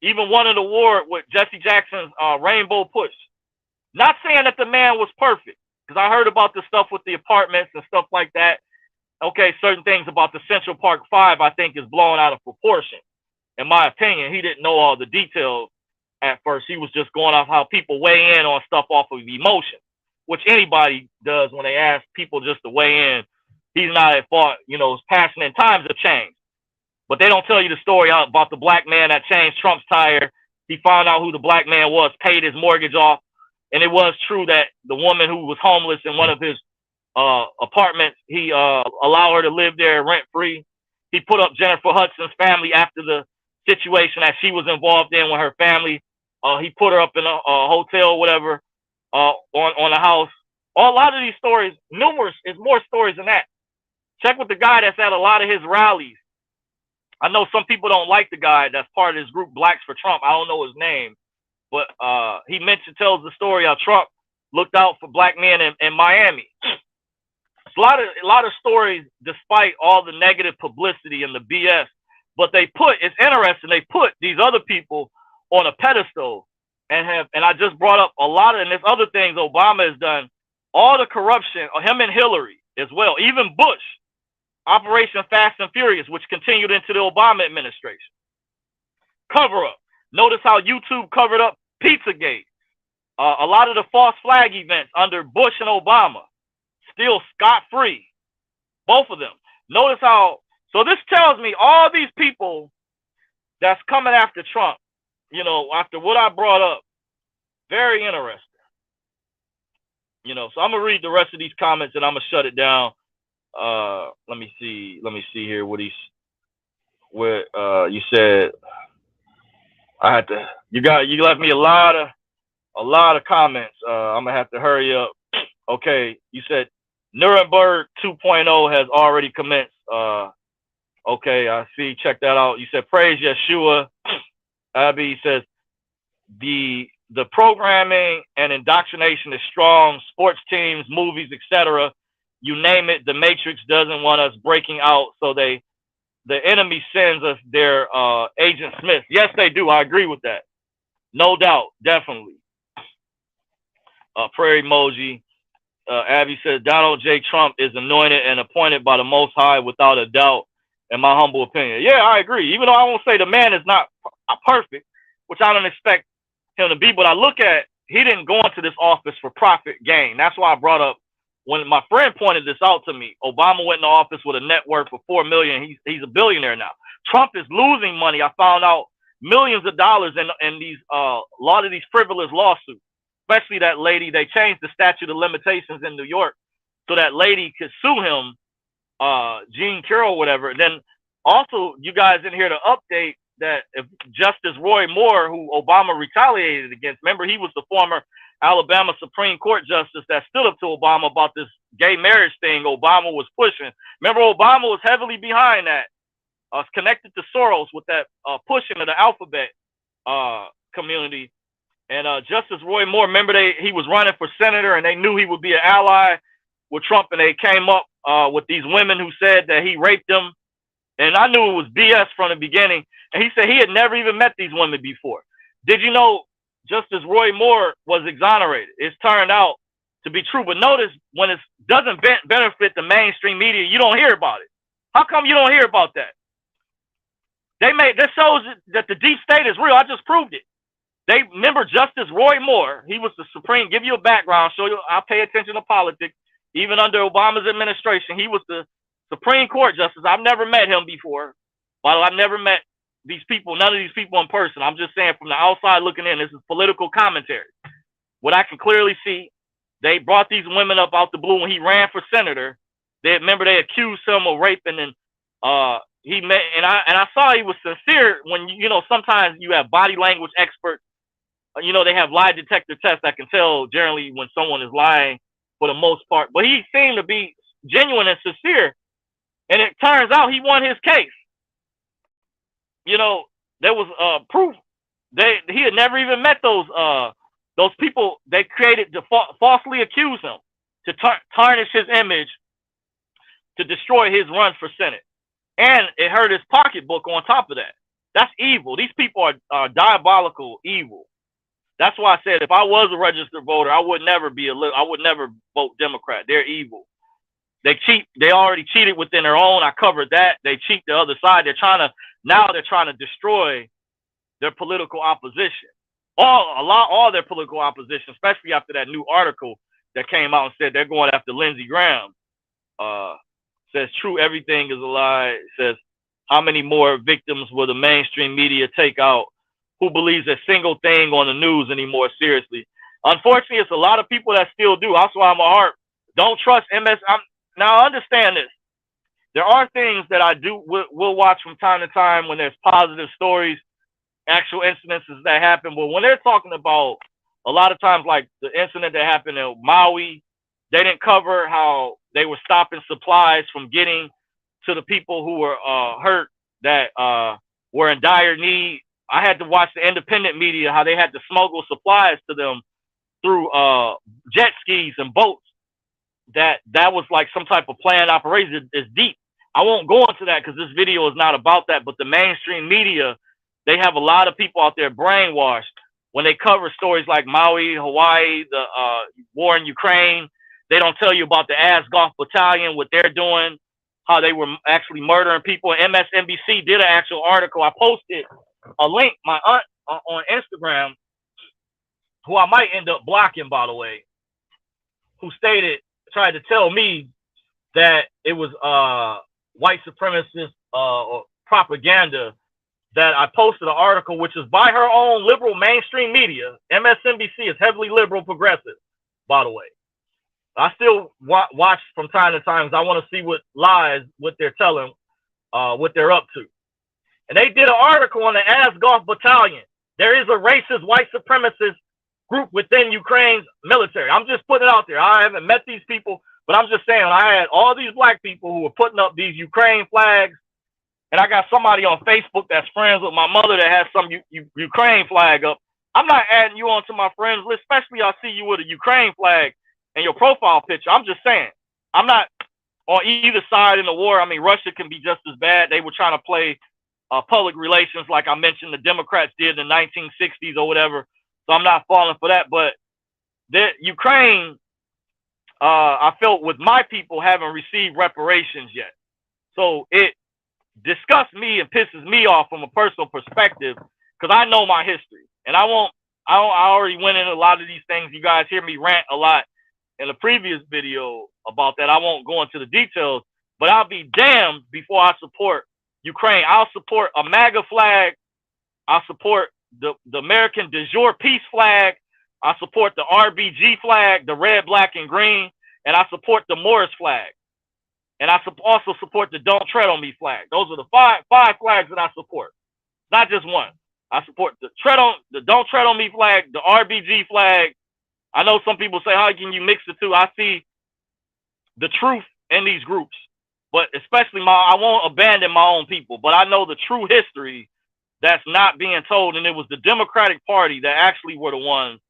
Even won an award with Jesse Jackson's Rainbow Push. Not saying that the man was perfect, because I heard about the stuff with the apartments and stuff like that. Okay, certain things about the Central Park 5 I think is blown out of proportion. In my opinion, he didn't know all the details at first. He was just going off how people weigh in on stuff off of emotion, which anybody does when they ask people just to weigh in. He's not at fault. His passionate times have changed. But they don't tell you the story about the black man that changed Trump's tire. He found out who the black man was, paid his mortgage off. And it was true that the woman who was homeless in one of his apartments, he allowed her to live there rent-free. He put up Jennifer Hudson's family after the situation that she was involved in with her family. He put her up in a hotel or whatever on a house. A lot of these stories, numerous, is more stories than that. Check with the guy that's at a lot of his rallies. I know some people don't like the guy that's part of his group, Blacks for Trump. I don't know his name, but he tells the story how Trump looked out for black men in Miami. It's a lot of stories, despite all the negative publicity and the BS. But it's interesting. They put these other people on a pedestal and I just brought up a lot of, and there's other things Obama has done. All the corruption, him and Hillary as well, even Bush. Operation Fast and Furious, which continued into the Obama administration. Cover up. Notice how YouTube covered up Pizzagate. A lot of the false flag events under Bush and Obama, still scot-free. Both of them. Notice how, so this tells me all these people that's coming after Trump, after what I brought up, very interesting. So I'm going to read the rest of these comments and I'm going to shut it down. Let me see here what you said. I had to. You left me a lot of comments. I'm gonna have to hurry up. Okay, you said Nuremberg 2.0 has already commenced. Okay, I see. Check that out. You said praise Yeshua. Abby says the programming and indoctrination is strong. Sports teams, movies, etc. You name it. The Matrix doesn't want us breaking out, so the enemy sends us their Agent Smith. Yes, they do. I agree with that. No doubt, definitely. Prayer emoji. Abby says Donald J. Trump is anointed and appointed by the Most High without a doubt, in my humble opinion. Yeah, I agree. Even though I won't say the man is not perfect, which I don't expect him to be, but I look at he didn't go into this office for profit gain. That's why I brought up when my friend pointed this out to me. Obama went into office with a net worth of $4 million. He's a billionaire now. Trump is losing money. I found out millions of dollars in these a lot of these frivolous lawsuits. Especially that lady, they changed the statute of limitations in New York so that lady could sue him, Jean Carroll, whatever. And then also, you guys in here to update that if Justice Roy Moore, who Obama retaliated against, remember he was the former Alabama Supreme Court justice that stood up to Obama about this gay marriage thing Obama was pushing. Remember, Obama was heavily behind that, connected to Soros with that pushing of the alphabet community. And Justice Roy Moore, remember he was running for senator and they knew he would be an ally with Trump, and they came up with these women who said that he raped them. And I knew it was BS from the beginning. And he said he had never even met these women before. Did you know Justice Roy Moore was exonerated? It's turned out to be true. But notice when it doesn't benefit the mainstream media, you don't hear about it. How come you don't hear about that? This shows that the deep state is real. I just proved it. They remember Justice Roy Moore. He was the Supreme. Give you a background, show you. I pay attention to politics. Even under Obama's administration, he was the Supreme Court justice. I've never met him before. While I've never met these people, none of these people in person. I'm just saying from the outside looking in, this is political commentary. What I can clearly see, they brought these women up out the blue when he ran for senator. They accused him of raping, and I saw he was sincere. When sometimes you have body language experts. They have lie detector tests that can tell generally when someone is lying for the most part. But he seemed to be genuine and sincere. And it turns out he won his case. There was proof. He had never even met those people they created to falsely accuse him, to tarnish his image, to destroy his run for Senate. And it hurt his pocketbook on top of that. That's evil. These people are diabolical evil. That's why I said if I was a registered voter, I would never vote Democrat. They're evil. They cheat. They already cheated within their own. I covered that. They cheat the other side. They're trying to destroy their political opposition. All their political opposition, especially after that new article that came out and said they're going after Lindsey Graham. Says true, everything is a lie. It says how many more victims will the mainstream media take out? Who believes a single thing on the news anymore seriously? Unfortunately, it's a lot of people that still do. That's why I'm a heart. Don't trust MS. Now, understand this. There are things that I will watch from time to time when there's positive stories, actual incidences that happen. But when they're talking about a lot of times, like the incident that happened in Maui, they didn't cover how they were stopping supplies from getting to the people who were hurt, that were in dire need. I had to watch the independent media, how they had to smuggle supplies to them through jet skis and boats. That was like some type of planned operation. It's deep. I won't go into that because this video is not about that. But the mainstream media, they have a lot of people out there brainwashed when they cover stories like Maui, Hawaii, the war in Ukraine. They don't tell you about the Asgoff Battalion, what they're doing, how they were actually murdering people. MSNBC did an actual article. I posted a link, my aunt on Instagram, who I might end up blocking, by the way, who tried to tell me that it was white supremacist propaganda, that I posted an article which is by her own liberal mainstream media. MSNBC is heavily liberal progressive, by the way. I still watch from time to time because I want to see what they're telling, what they're up to. And they did an article on the Asgoff Battalion. There is a racist white supremacist group within Ukraine's military. I'm just putting it out there. I haven't met these people, but I'm just saying I had all these black people who were putting up these Ukraine flags, and I got somebody on Facebook that's friends with my mother that has some Ukraine flag up. I'm not adding you onto my friends list, especially I see you with a Ukraine flag in your profile picture. I'm just saying, I'm not on either side in the war. I mean, Russia can be just as bad. They were trying to play public relations, like I mentioned, the Democrats did in the 1960s or whatever. So I'm not falling for that. But the Ukraine, I felt with my people haven't received reparations yet. So it disgusts me and pisses me off from a personal perspective because I know my history. And I already went into a lot of these things. You guys hear me rant a lot in the previous video about that. I won't go into the details, but I'll be damned before I support Ukraine. I'll support a MAGA flag. I'll support the American de jure peace flag. I support the RBG flag, the red, black, and green. And I support the Morris flag. And I also support the Don't Tread on Me flag. Those are the five flags that I support. Not just one. I support the Don't Tread on Me flag, the RBG flag. I know some people say, how can you mix the two? I see the truth in these groups, but especially I won't abandon my own people, but I know the true history that's not being told. And it was the Democratic Party that actually were the ones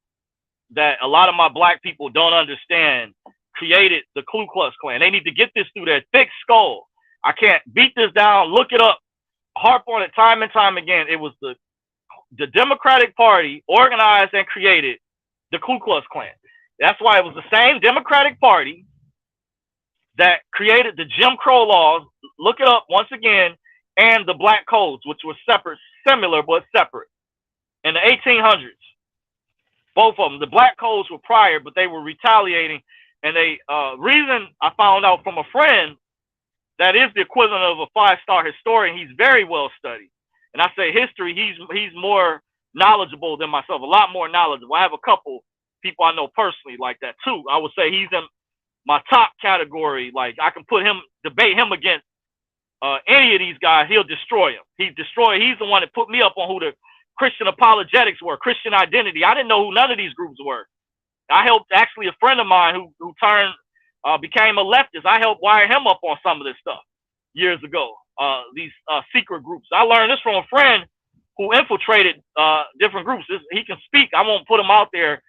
that a lot of my black people don't understand created the Ku Klux Klan. They need to get this through their thick skull. I can't beat this down. Look it up. Harp on it time and time again. It was the Democratic Party organized and created the Ku Klux Klan. That's why it was the same Democratic Party that created the Jim Crow laws. Look it up once again, and the Black Codes, which were separate, similar but separate, in the 1800s. Both of them. The Black Codes were prior, but they were retaliating. And they reason I found out from a friend that is the equivalent of a 5-star historian. He's very well studied. And I say history, he's more knowledgeable than myself, a lot more knowledgeable. I have a couple people I know personally like that too. I would say he's in my top category. Like I can debate him against any of these guys. He'll destroy him. He's the one that put me up on who the Christian apologetics were, Christian identity. I didn't know who none of these groups were. I helped actually a friend of mine who turned, became a leftist. I helped wire him up on some of this stuff years ago. These secret groups. I learned this from a friend who infiltrated different groups. He can speak. I won't put him out there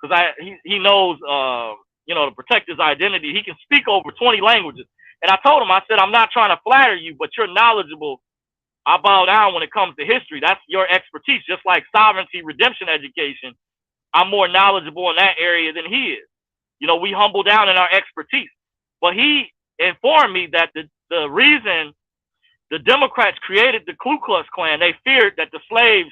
because he knows, to protect his identity. He can speak over 20 languages. And I told him, I said, I'm not trying to flatter you, but you're knowledgeable. I bow down when it comes to history. That's your expertise. Just like sovereignty, redemption education. I'm more knowledgeable in that area than he is. We humble down in our expertise. But he informed me that the reason the Democrats created the Ku Klux Klan, they feared that the slaves,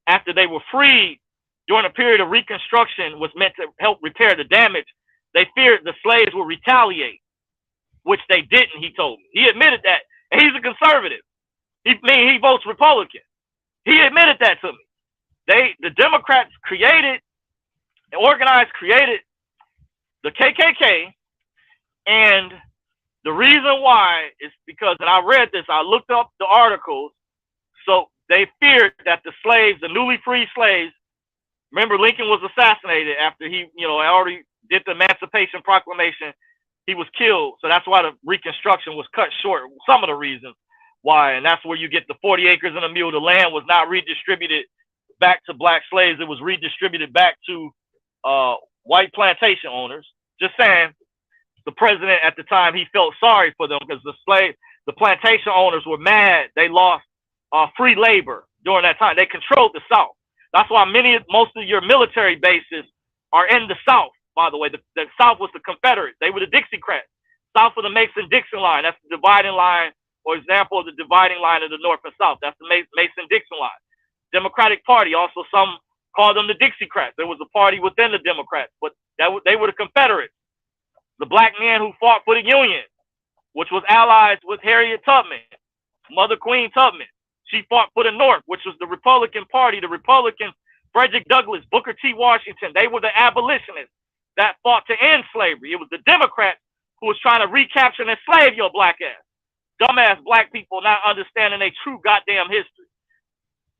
after they were freed during a period of Reconstruction, was meant to help repair the damage. They feared the slaves would retaliate, which they didn't, he told me. He admitted that. And he's a conservative. He votes Republican. He admitted that to me. The Democrats created the KKK, and the reason why is because, and I read this, I looked up the articles, so they feared that the slaves, the newly freed slaves, remember Lincoln was assassinated after he, already did the Emancipation Proclamation, he was killed, so that's why the Reconstruction was cut short, some of the reasons why, and that's where you get the 40 acres and a mule. The land was not redistributed back to black slaves, it was redistributed back to white plantation owners. Just saying, the president at the time, he felt sorry for them because the plantation owners were mad. They lost free labor during that time. They controlled the South. That's why most of your military bases are in the South, by the way. The South was the Confederates. They were the Dixiecrats. South of the Mason-Dixon line. That's the dividing line, or example of the dividing line of the North and South. That's the Mason-Dixon line. Democratic Party, also some called them the Dixiecrats. There was a party within the Democrats, but they were the Confederates. The black men who fought for the Union, which was allies with Harriet Tubman, Mother Queen Tubman. She fought for the North, which was the Republican Party, the Republicans, Frederick Douglass, Booker T. Washington. They were the abolitionists that fought to end slavery. It was the Democrats who was trying to recapture and enslave your black ass. Dumbass black people not understanding their true goddamn history.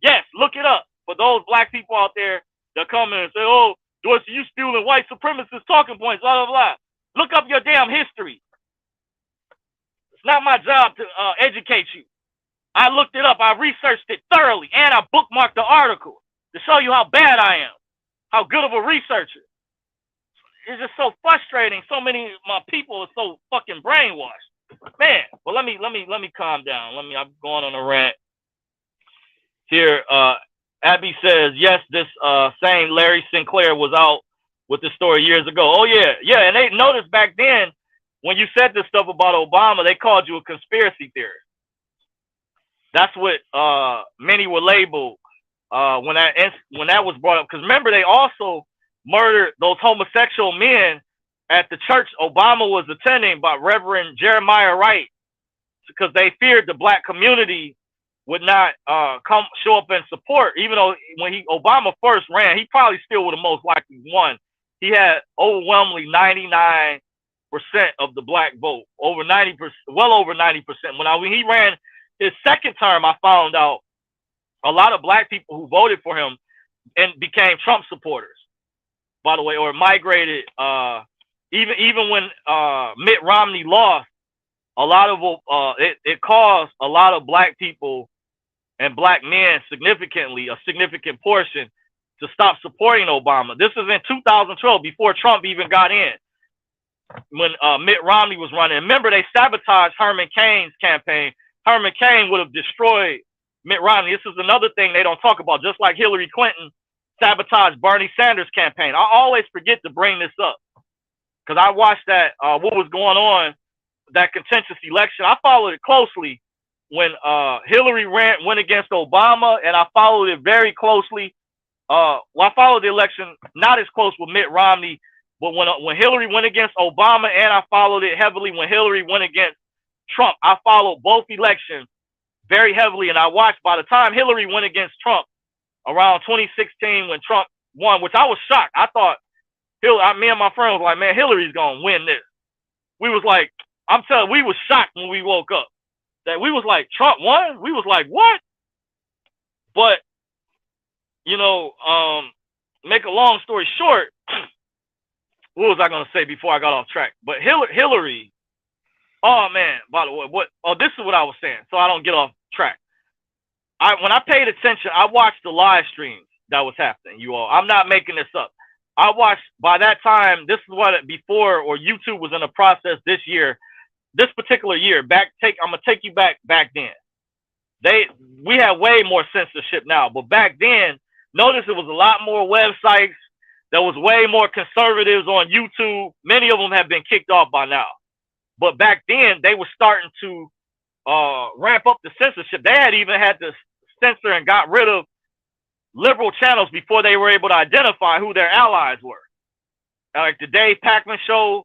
Yes, look it up. for those black people out there that come in and say, oh, Dorsey, you spewing white supremacist talking points, blah, blah, blah. Look up your damn history. It's not my job to educate you. I looked it up. I researched it thoroughly, and I bookmarked the article to show you how bad I am, how good of a researcher. It's just so frustrating. So many of my people are so fucking brainwashed. Man, well, let me calm down. I'm going on a rant here. Abby says, yes, this same Larry Sinclair was out with the story years ago. Oh, yeah. And they noticed back then when you said this stuff about Obama, they called you a conspiracy theorist. That's what many were labeled when that was brought up. Because remember, they also murdered those homosexual men at the church Obama was attending by Reverend Jeremiah Wright, because they feared the black community would not show up and support. Even though when Obama first ran, he probably still would have most likely won. He had overwhelmingly 99% of the black vote, over 90%, well over 90%. When he ran his second term, I found out a lot of black people who voted for him and became Trump supporters, by the way, or migrated. Even when Mitt Romney lost, a lot of it caused a lot of black people and black men a significant portion to stop supporting Obama. This is in 2012, before Trump even got in, when Mitt Romney was running. Remember, they sabotaged Herman Cain's campaign. Herman Cain would have destroyed Mitt Romney. This is another thing they don't talk about, just like Hillary Clinton sabotaged Bernie Sanders' campaign. I always forget to bring this up, because I watched that, what was going on, that contentious election. I followed it closely when Hillary went against Obama, and I followed it very closely. I followed the election not as close with Mitt Romney, but when Hillary went against Obama, and I followed it heavily when Hillary went against Trump. I followed both elections very heavily, and I watched by the time Hillary went against Trump around 2016 when Trump won, which I was shocked. I thought me and my friend was like, man, Hillary's gonna win this. We was like, we was shocked when we woke up that we was like, Trump won. We was like, what? But make a long story short, what was I gonna say before I got off track? But Hillary. Oh man, by the way, this is what I was saying, so I don't get off track. When I paid attention, I watched the live streams that was happening, you all. I'm not making this up. I watched, by that time, this is what before, or YouTube was in the process this particular year. I'm gonna take you back then. We have way more censorship now, but back then, notice it was a lot more websites. There was way more conservatives on YouTube. Many of them have been kicked off by now. But back then, they were starting to ramp up the censorship. They had even had to censor and got rid of liberal channels before they were able to identify who their allies were. Like the Dave Pakman show.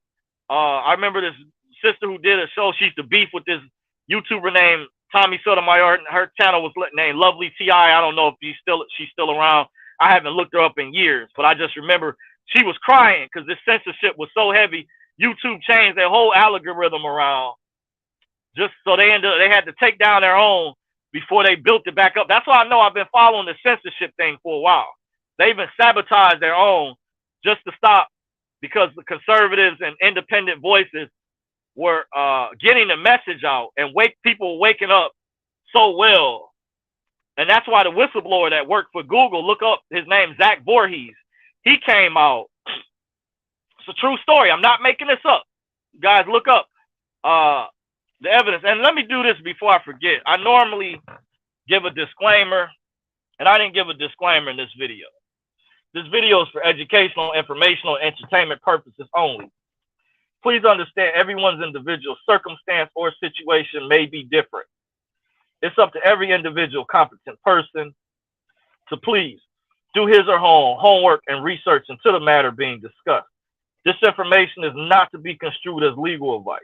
I remember this sister who did a show. She used to beef with this YouTuber named Tommy Sotomayor. Her channel was named Lovely T.I. I don't know if she's still around. I haven't looked her up in years, but I just remember she was crying because this censorship was so heavy. YouTube changed their whole algorithm around, just so they had to take down their own before they built it back up. That's why I know I've been following the censorship thing for a while. They even sabotaged their own just to stop, because the conservatives and independent voices were getting the message out, and people waking up so well. And that's why the whistleblower that worked for Google, look up his name, Zach Voorhees. He came out. It's a true story. I'm not making this up. Guys, look up the evidence. And let me do this before I forget. I normally give a disclaimer, and I didn't give a disclaimer in this video. This video is for educational, informational, and entertainment purposes only. Please understand, everyone's individual circumstance or situation may be different. It's up to every individual competent person to please do his or her homework and research into the matter being discussed. This information is not to be construed as legal advice.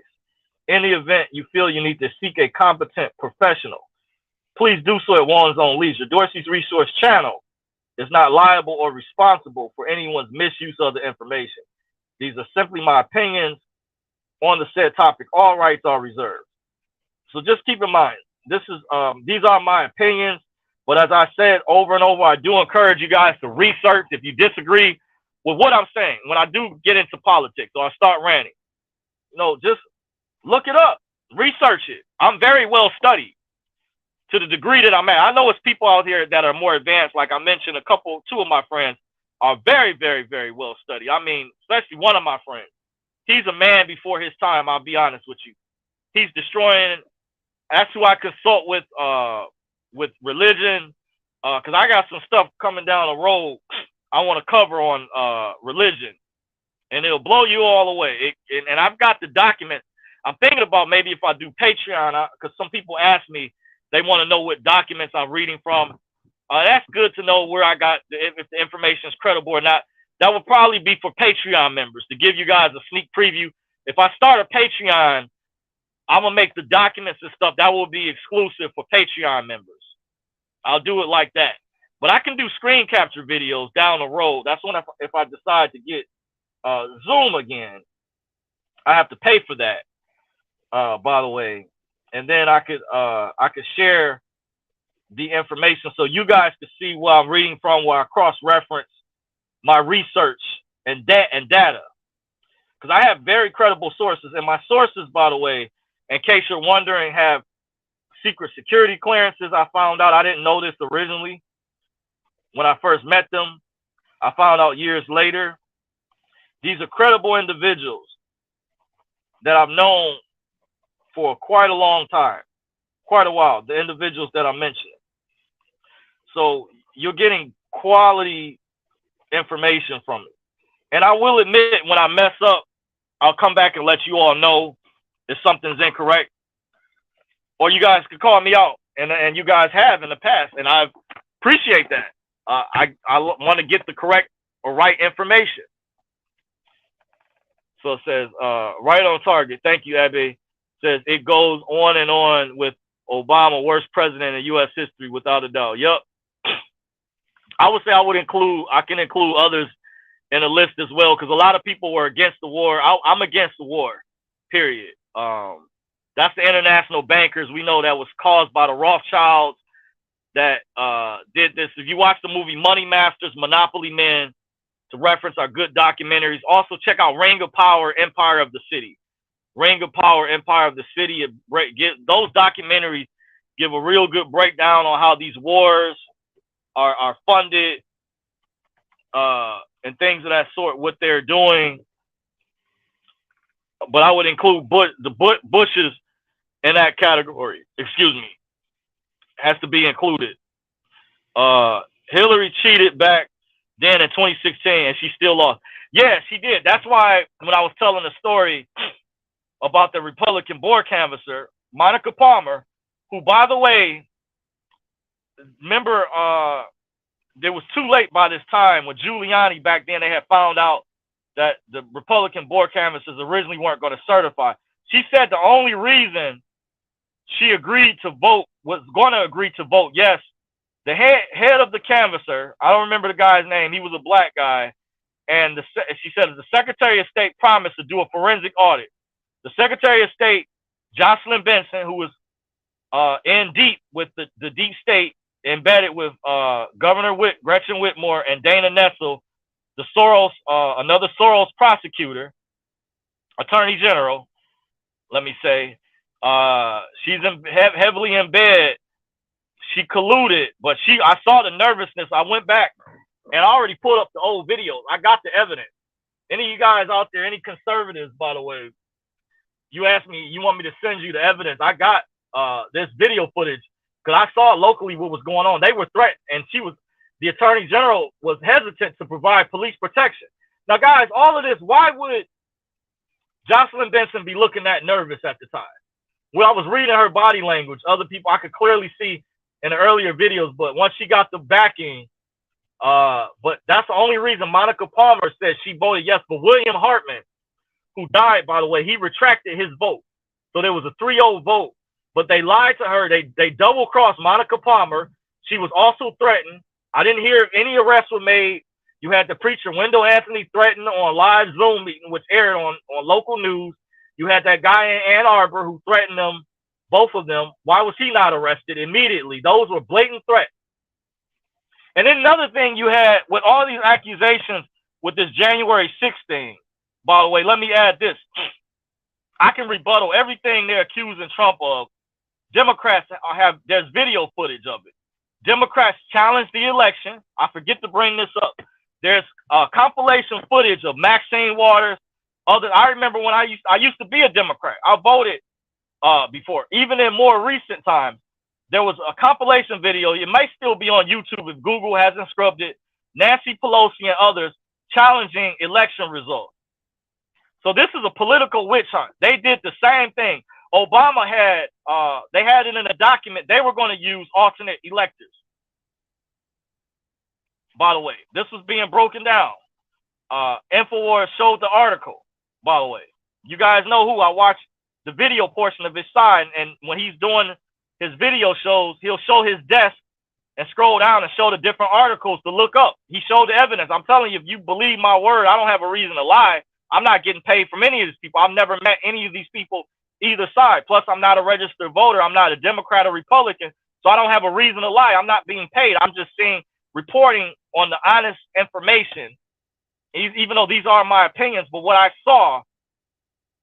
In the event you feel you need to seek a competent professional, please do so at one's own leisure. Dorsey's Resource Channel is not liable or responsible for anyone's misuse of the information. These are simply my opinions on the said topic. All rights are reserved. So just keep in mind, these are my opinions. But as I said over and over, I do encourage you guys to research. If you disagree with what I'm saying, when I do get into politics or I start ranting, just look it up, research it. I'm very well studied to the degree that I'm at. I know it's people out here that are more advanced. Like I mentioned, two of my friends are very, very, very well studied. I mean, especially one of my friends. He's a man before his time, I'll be honest with you. He's destroying. That's who I consult with religion, because I got some stuff coming down the road I want to cover on religion, and it'll blow you all away. And I've got the documents. I'm thinking about maybe if I do Patreon, because some people ask me, they want to know what documents I'm reading from. That's good to know where I got, if the information is credible or not. That would probably be for Patreon members, to give you guys a sneak preview. If I start a Patreon, I'm going to make the documents and stuff that will be exclusive for Patreon members. I'll do it like that. But I can do screen capture videos down the road. That's when if I decide to get Zoom again, I have to pay for that, by the way. And then I could share the information so you guys can see where I'm reading from, where I cross-reference my research and data. Because I have very credible sources. And my sources, by the way, in case you're wondering, have secret security clearances. I found out, I didn't know this originally when I first met them. I found out years later. These are credible individuals that I've known for quite a long time, quite a while, the individuals that I'm mentioning. So you're getting quality information from me. And I will admit, when I mess up, I'll come back and let you all know if something's incorrect. Or you guys can call me out, and you guys have in the past, and I appreciate that. I want to get the correct or right information. So it says, right on target. Thank you, Abby. Says it goes on and on with Obama, worst president in U.S. history, without a doubt. Yep. I would say I can include others in the list as well, because a lot of people were against the war. I'm against the war, period. That's the international bankers. We know that was caused by the Rothschilds that did this. If you watch the movie Money Masters, Monopoly Men, to reference our good documentaries. Also, check out Ring of Power, Empire of the City. Ring of Power, Empire of the City. Those documentaries give a real good breakdown on how these wars are funded and things of that sort, what they're doing. But I would include Bushes in that category. Excuse me. Has to be included. Hillary cheated back then in 2016, and she still lost. Yeah, she did. That's why when I was telling the story about the Republican board canvasser, Monica Palmer, who, by the way, remember, it was too late by this time when Giuliani back then, they had found out that the Republican board canvassers originally weren't going to certify. She said the only reason she agreed to vote, was going to agree to vote yes, the head of the canvasser, I don't remember the guy's name, he was a black guy, and she said the Secretary of State promised to do a forensic audit. The Secretary of State, Jocelyn Benson, who was in deep with the deep state, embedded with Governor Gretchen Whitmer and Dana Nessel, the Soros, another Soros prosecutor, Attorney General, let me say. She's heavily in bed. She colluded, but I saw the nervousness. I went back and I already pulled up the old videos. I got the evidence. Any of you guys out there, any conservatives, by the way, you asked me, you want me to send you the evidence. I got this video footage because I saw locally what was going on. They were threatened, and the Attorney General was hesitant to provide police protection. Now, guys, all of this, why would Jocelyn Benson be looking that nervous at the time? Well, I was reading her body language. Other people, I could clearly see in the earlier videos, but once she got the backing, but that's the only reason Monica Palmer said she voted yes. But William Hartman, who died, by the way, he retracted his vote. So there was a 3-0 vote, but they lied to her. They double-crossed Monica Palmer. She was also threatened. I didn't hear if any arrests were made. You had the preacher Wendell Anthony threatened on live Zoom meeting, which aired on local news. You had that guy in Ann Arbor who threatened them, both of them. Why was he not arrested immediately? Those were blatant threats. And then another thing you had with all these accusations with this January 6th thing, by the way, let me add this. I can rebuttal everything they're accusing Trump of. Democrats there's video footage of it. Democrats challenged the election. I forget to bring this up. There's compilation footage of Maxine Waters. I remember when I used to be a Democrat. I voted before. Even in more recent times, there was a compilation video. It might still be on YouTube if Google hasn't scrubbed it. Nancy Pelosi and others challenging election results. So this is a political witch hunt. They did the same thing. Obama had, they had it in a document. They were going to use alternate electors. By the way, this was being broken down. InfoWars showed the article, by the way. You guys know who. I watched the video portion of his side, and when he's doing his video shows, he'll show his desk and scroll down and show the different articles to look up. He showed the evidence. I'm telling you, if you believe my word, I don't have a reason to lie. I'm not getting paid from any of these people. I've never met any of these people either side. Plus, I'm not a registered voter. I'm not a Democrat or Republican, so I don't have a reason to lie. I'm not being paid. I'm just reporting on the honest information, even though these are my opinions. But what I saw,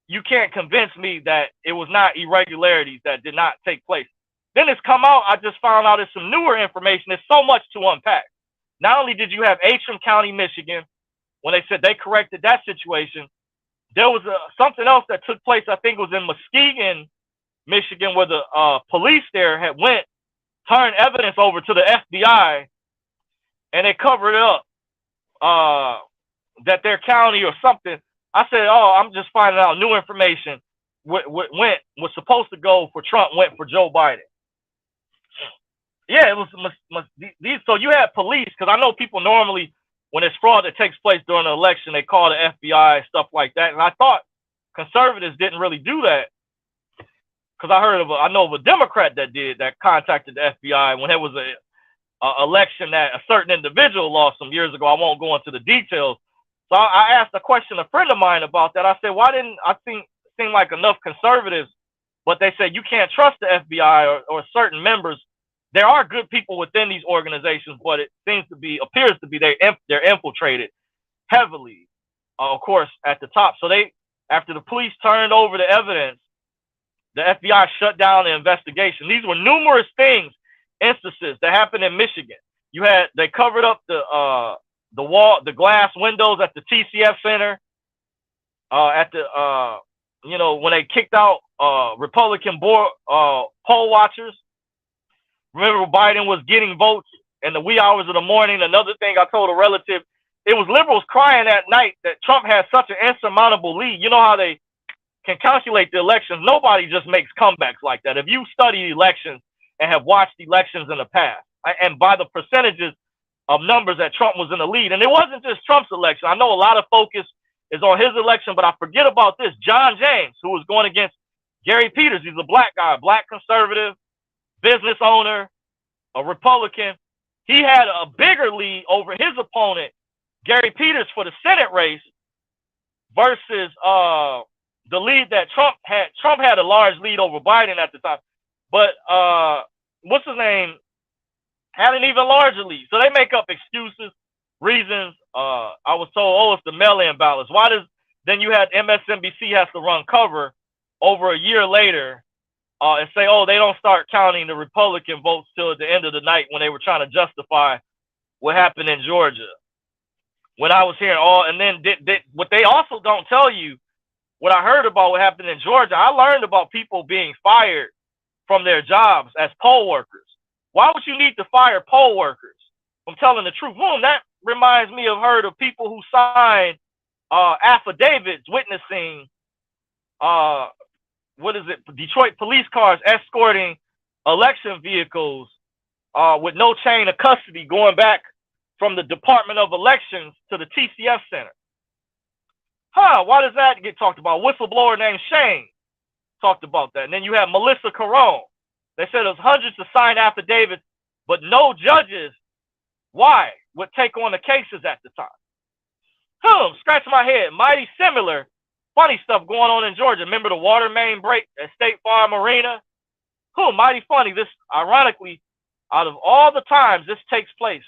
you can't convince me that it was not irregularities that did not take place. Then it's come out. I just found out there's some newer information. There's so much to unpack. Not only did you have Antrim County, Michigan, when they said they corrected that situation, there was something else that took place. I think it was in Muskegon, Michigan, where the police there had turned evidence over to the FBI, and they covered it up that their county or something. I said, oh, I'm just finding out new information. Was supposed to go for Trump went for Joe Biden. Yeah, it was these. So you had police, because I know people normally, when it's fraud that takes place during the election, they call the FBI and stuff like that. And I thought conservatives didn't really do that, because I know of a Democrat that contacted the FBI when there was a election that a certain individual lost some years ago. I won't go into the details. So I asked a question a friend of mine about that. I said, why didn't I seem like enough conservatives? But they said you can't trust the FBI or certain members. There are good people within these organizations, but it appears to be they're infiltrated heavily, of course, at the top. So after the police turned over the evidence, the FBI shut down the investigation. These were numerous instances that happened in Michigan. They covered up the glass windows at the TCF Center, when they kicked out Republican poll watchers. Remember, Biden was getting votes in the wee hours of the morning. Another thing I told a relative, it was liberals crying at night that Trump had such an insurmountable lead. You know how they can calculate the elections. Nobody just makes comebacks like that. If you study elections and have watched elections in the past, and by the percentages of numbers that Trump was in the lead, and it wasn't just Trump's election. I know a lot of focus is on his election, but I forget about this. John James, who was going against Gary Peters, he's a black guy, black conservative, business owner, a Republican. He had a bigger lead over his opponent, Gary Peters, for the Senate race versus the lead that Trump had. Trump had a large lead over Biden at the time, but what's his name had an even larger lead. So they make up excuses, reasons. I was told, it's the mail-in ballots. Then you had MSNBC has to run cover over a year later and say, they don't start counting the Republican votes till at the end of the night, when they were trying to justify what happened in Georgia. When I was hearing and then what they also don't tell you, what I heard about what happened in Georgia, I learned about people being fired from their jobs as poll workers. Why would you need to fire poll workers? I'm telling the truth. That reminds me of people who signed affidavits witnessing Detroit police cars escorting election vehicles with no chain of custody going back from the Department of Elections to the TCF Center. Why does that get talked about? Whistleblower named Shane talked about that. And then you have Melissa Carone. They said there was hundreds of signed affidavits, but no judges, would take on the cases at the time. Scratch my head. Mighty similar. Funny stuff going on in Georgia. Remember the water main break at State Farm Arena? Mighty funny. This, ironically, out of all the times this takes place,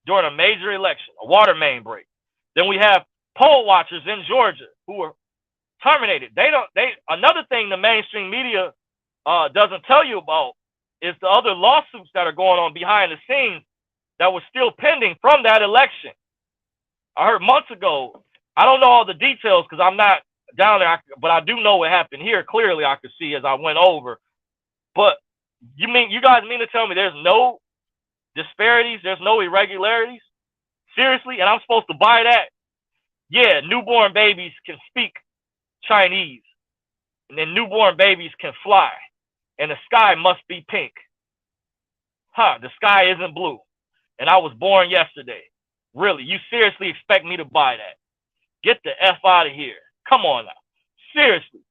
during a major election, a water main break. Then we have poll watchers in Georgia who were terminated. Another thing the mainstream media doesn't tell you about is the other lawsuits that are going on behind the scenes that were still pending from that election. I heard months ago. I don't know all the details because I'm not down there, but I do know what happened here. Clearly, I could see as I went over. But you guys mean to tell me there's no disparities, there's no irregularities? Seriously? And I'm supposed to buy that? Yeah, newborn babies can speak Chinese, and then newborn babies can fly, and the sky must be pink. The sky isn't blue, and I was born yesterday. Really? You seriously expect me to buy that? Get the F out of here. Come on now. Seriously.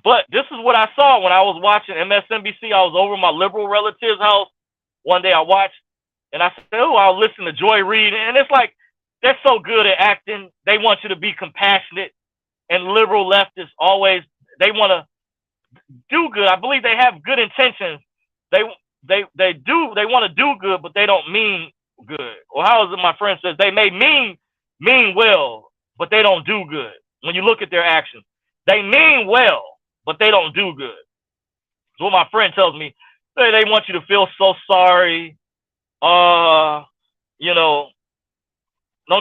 But this is what I saw when I was watching MSNBC. I was over my liberal relative's house. One day I watched, and I said, oh, I'll listen to Joy Reid. And it's like, they're so good at acting. They want you to be compassionate. And liberal leftists always, they want to do good. I believe they have good intentions. They want to do good, but they don't mean good. Or how is it my friend says, they may mean well, but they don't do good. When you look at their actions, they mean well, but they don't do good. So what my friend tells me, they want you to feel so sorry. Don't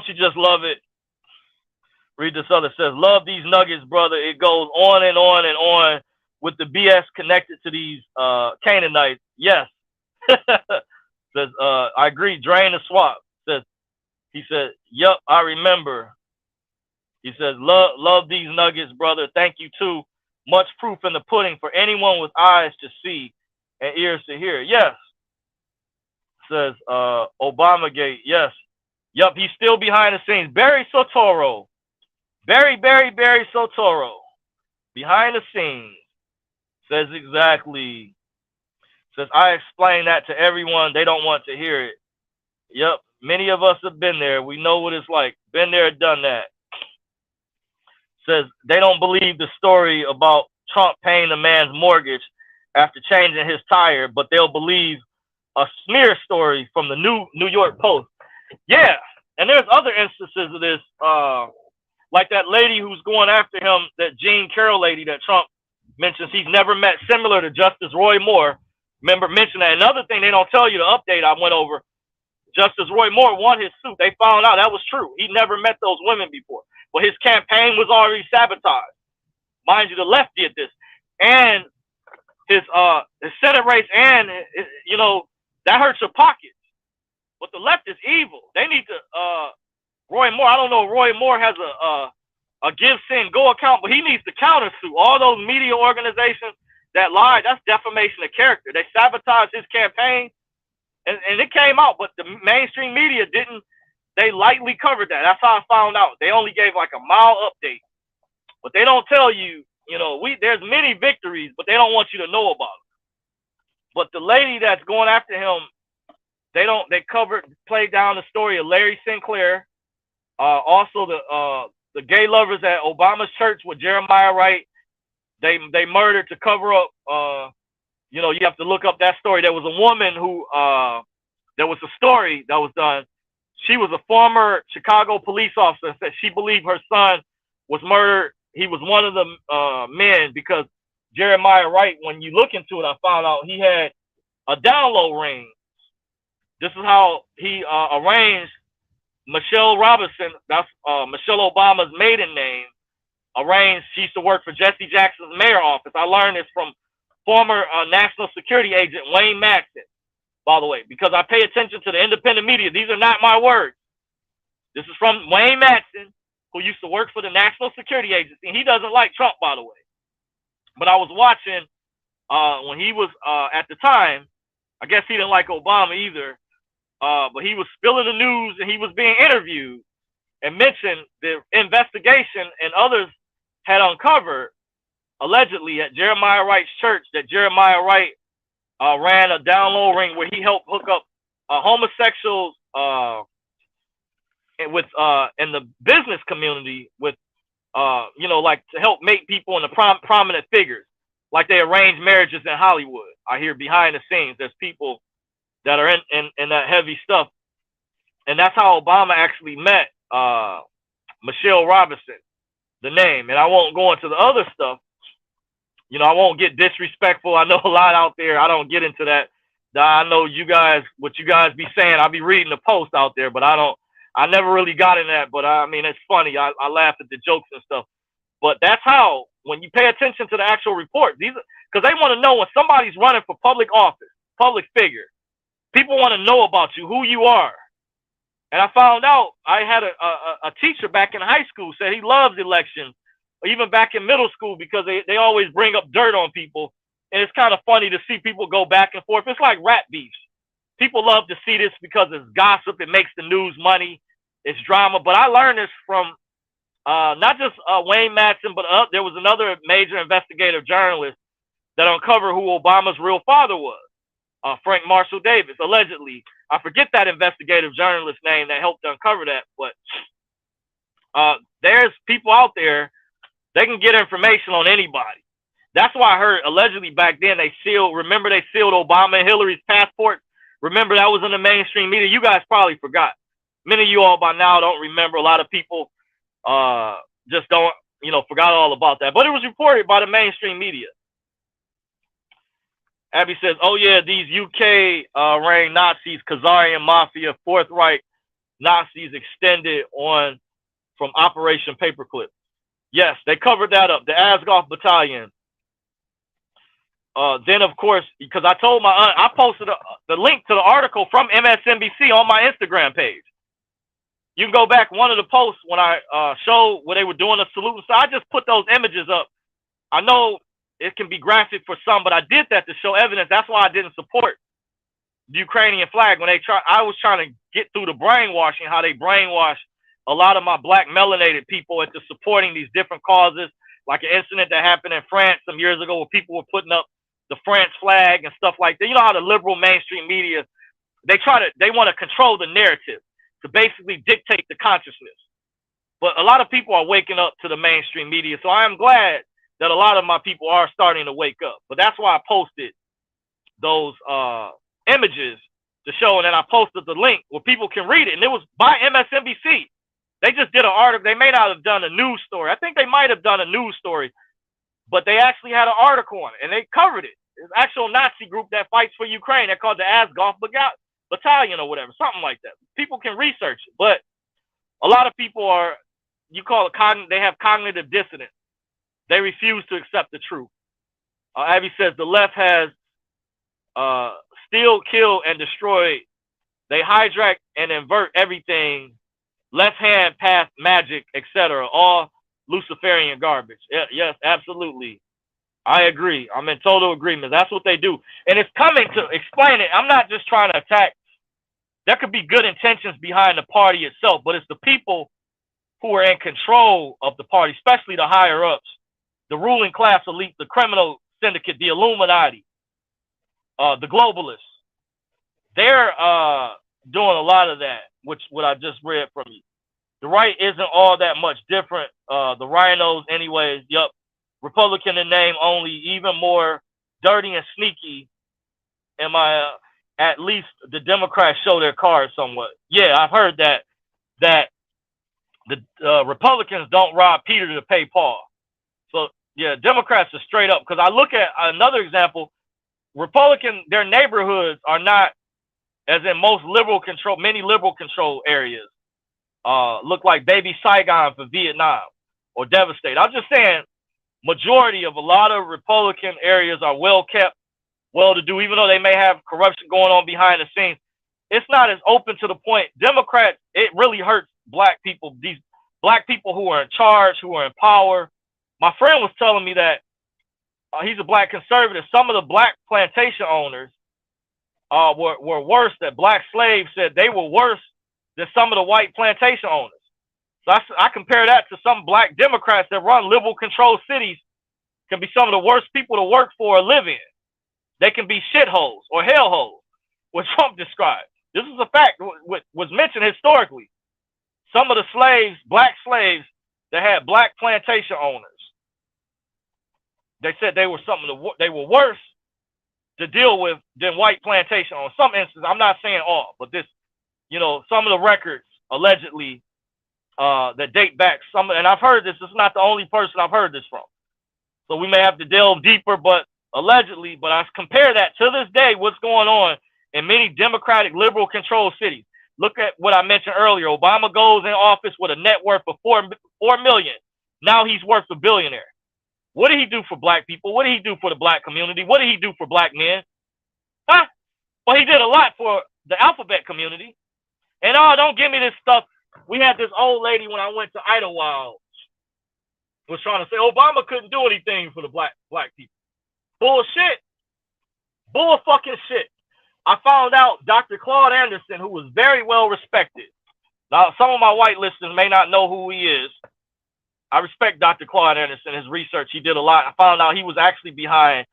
you just love it? Read this other, says, love these nuggets, brother. It goes on and on and on with the BS connected to these Canaanites. Yes. Says, I agree, drain the swamp. He said, yep, I remember. He says, love these nuggets, brother. Thank you too. Much proof in the pudding for anyone with eyes to see and ears to hear. Yes. Says Obamagate. Yes. Yup, he's still behind the scenes. Barry Soetoro. Barry Soetoro. Behind the scenes. Says exactly. Says, I explain that to everyone. They don't want to hear it. Yep. Many of us have been there. We know what it's like. Been there, done that. Says, they don't believe the story about Trump paying the man's mortgage after changing his tire, but they'll believe a smear story from the New York Post. Yeah, and there's other instances of this, like that lady who's going after him, that Jean Carroll lady that Trump mentions he's never met, similar to Justice Roy Moore. Remember, mention that. Another thing they don't tell you, the update I went over, Justice Roy Moore won his suit. They found out that was true. He never met those women before. But his campaign was already sabotaged. Mind you, the left did this. And his Senate race, and, that hurts your pockets. But the left is evil. They need to, Roy Moore, I don't know if Roy Moore has a give, send, go account, but he needs to countersue all those media organizations that lied. That's defamation of character. They sabotaged his campaign, and it came out, but the mainstream media didn't. They lightly covered that. That's how I found out. They only gave like a mild update, but they don't tell you, there's many victories, but they don't want you to know about it. But the lady that's going after him, they played down the story of Larry Sinclair. Also the gay lovers at Obama's church with Jeremiah Wright. They murdered to cover up, you have to look up that story. There was a woman who, there was a story that was done. She was a former Chicago police officer, said she believed her son was murdered. He was one of the men, because Jeremiah Wright, when you look into it, I found out he had a download ring. This is how he arranged Michelle Robinson, that's Michelle Obama's maiden name, arranged. She used to work for Jesse Jackson's mayor office. I learned this from former national security agent Wayne Maxson, by the way, because I pay attention to the independent media. These are not my words. This is from Wayne Maxson, who used to work for the National Security Agency. And he doesn't like Trump, by the way. But I was watching when he was, at the time, I guess he didn't like Obama either, but he was spilling the news and he was being interviewed and mentioned the investigation and others had uncovered, allegedly at Jeremiah Wright's church, that Jeremiah Wright ran a download ring where he helped hook up homosexuals in the business community with, like to help make people in the prominent figures, like they arrange marriages in Hollywood. I hear behind the scenes, there's people that are in that heavy stuff. And that's how Obama actually met Michelle Robinson, the name. And I won't go into the other stuff. You know, I won't get disrespectful. I know a lot out there. I don't get into that. I know you guys, what you guys be saying. I be reading the post out there, but I never really got in that. But I mean, it's funny. I laugh at the jokes and stuff. But that's how, when you pay attention to the actual report, these, because they want to know when somebody's running for public office, public figure. People want to know about you, who you are. And I found out, I had a teacher back in high school said he loves elections, even back in middle school, because they always bring up dirt on people. And it's kind of funny to see people go back and forth. It's like rap beefs. People love to see this because it's gossip. It makes the news money. It's drama. But I learned this from not just Wayne Madsen, but there was another major investigative journalist that uncovered who Obama's real father was, Frank Marshall Davis, allegedly. I forget that investigative journalist name that helped uncover that, but there's people out there, they can get information on anybody. That's why I heard allegedly back then they sealed Obama and Hillary's passport. Remember, that was in the mainstream media. You guys probably forgot. Many of you all by now don't remember. A lot of people just don't, forgot all about that. But it was reported by the mainstream media. Abby says, oh yeah, these UK reign Nazis, Khazarian Mafia, Fourth Reich Nazis extended on from Operation Paperclip. Yes, they covered that up. The Asgoff Battalion. Then, of course, because I told my aunt, I posted the link to the article from MSNBC on my Instagram page. You can go back, one of the posts when I showed where they were doing a salute. So I just put those images up. I know it can be graphic for some, but I did that to show evidence. That's why I didn't support the Ukrainian flag when I was trying to get through the brainwashing, how they brainwash a lot of my black melanated people into supporting these different causes, like an incident that happened in France some years ago where people were putting up the France flag and stuff like that. You know how the liberal mainstream media, they want to control the narrative to basically dictate the consciousness. But a lot of people are waking up to the mainstream media. So I am glad that a lot of my people are starting to wake up. But that's why I posted those images to show, and then I posted the link where people can read it. And it was by MSNBC. They just did an article. They may not have done a news story. I think they might have done a news story, but they actually had an article on it, and they covered it. It's an actual Nazi group that fights for Ukraine. They're called the Asgoff Battalion or whatever, something like that. People can research it, but a lot of people are, they have cognitive dissonance. They refuse to accept the truth. Abby says the left has steal, kill, and destroy. They hijack and invert everything. Left hand path magic, etc. All Luciferian garbage. Yes, absolutely. I agree. I'm in total agreement. That's what they do. And it's coming to explain it. I'm not just trying to attack. There could be good intentions behind the party itself, but it's the people who are in control of the party, especially the higher ups, the ruling class elite, the criminal syndicate, the Illuminati, the globalists. They're doing a lot of that, which what I just read from you. The right isn't all that much different. The rhinos, anyways. Yup. Republican in name only, even more dirty and sneaky. At least the Democrats show their cards somewhat. Yeah, I've heard that the Republicans don't rob Peter to pay Paul. So yeah, Democrats are straight up. Because I look at another example. Their neighborhoods are not, as in many liberal control areas, look like baby Saigon for Vietnam or devastated. I'm just saying, majority of a lot of Republican areas are well kept, well to do, even though they may have corruption going on behind the scenes. It's not as open to the point. Democrats, it really hurts black people, these black people who are in charge, who are in power. My friend was telling me that he's a black conservative. Some of the black plantation owners were worse, that black slaves said they were worse than some of the white plantation owners. So I compare that to some black Democrats that run liberal controlled cities, can be some of the worst people to work for or live in. They can be shitholes or hellholes, what Trump described. This is a fact, what was mentioned historically. Some of the slaves, black slaves that had black plantation owners, they said they were they were worse to deal with than white plantation owners. Some instances, I'm not saying all, but this, some of the records allegedly that date back and I've heard this. This is not the only person I've heard this from. So we may have to delve deeper, but allegedly, but I compare that to this day, what's going on in many Democratic, liberal controlled cities. Look at what I mentioned earlier. Obama goes in office with a net worth of $4 million. Now he's worth $1 billion. What did he do for black people? What did he do for the black community? What did he do for black men? Huh? Well, he did a lot for the alphabet community. And don't give me this stuff. We had this old lady when I went to Idlewild was trying to say Obama couldn't do anything for the black people. Bullshit. Bull fucking shit. I found out Dr. Claude Anderson, who was very well respected. Now, some of my white listeners may not know who he is. I respect Dr. Claude Anderson, his research. He did a lot. I found out he was actually behind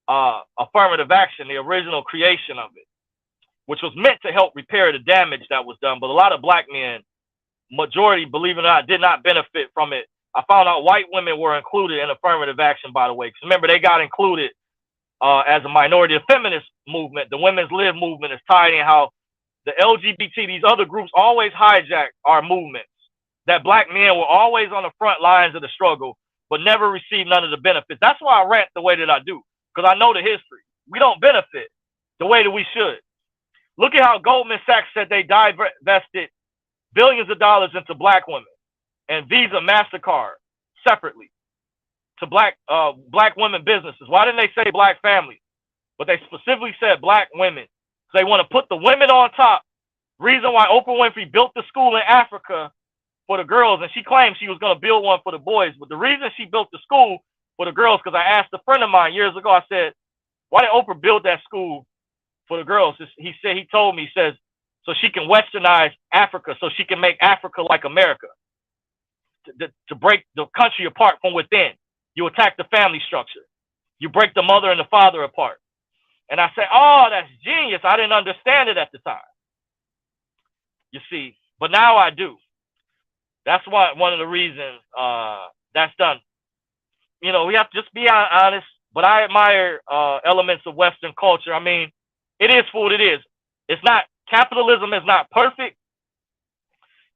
affirmative action, the original creation of it, which was meant to help repair the damage that was done. But a lot of black men, majority, believe it or not, did not benefit from it. I found out white women were included in affirmative action, by the way. Because remember, they got included as a minority. The feminist movement, the women's live movement is tied in how the LGBT, these other groups always hijack our movements. That black men were always on the front lines of the struggle, but never received none of the benefits. That's why I rant the way that I do, because I know the history. We don't benefit the way that we should. Look at how Goldman Sachs said they divested billions of dollars into black women and Visa, MasterCard separately to black women businesses. Why didn't they say black families? But they specifically said black women. So they want to put the women on top. Reason why Oprah Winfrey built the school in Africa for the girls, and she claimed she was going to build one for the boys. But the reason she built the school for the girls, because I asked a friend of mine years ago, I said, why did Oprah build that school for the girls? He told me, he says, so she can westernize Africa, so she can make Africa like America, to break the country apart from within. You attack the family structure. You break the mother and the father apart. And I said, oh, that's genius. I didn't understand it at the time. You see, but now I do. That's why one of the reasons that's done. We have to just be honest, but I admire elements of Western culture. I mean, it is what it is. It's not, capitalism is not perfect.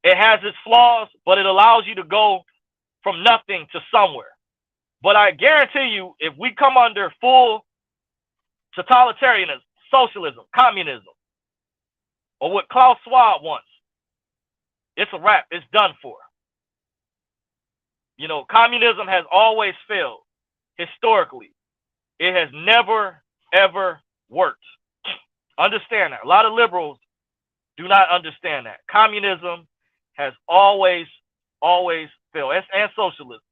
It has its flaws, but it allows you to go from nothing to somewhere. But I guarantee you, if we come under full totalitarianism, socialism, communism, or what Klaus Schwab wants, it's a wrap. It's done for. Communism has always failed historically. It has never, ever worked. Understand that. A lot of liberals do not understand that. Communism has always failed. And socialism.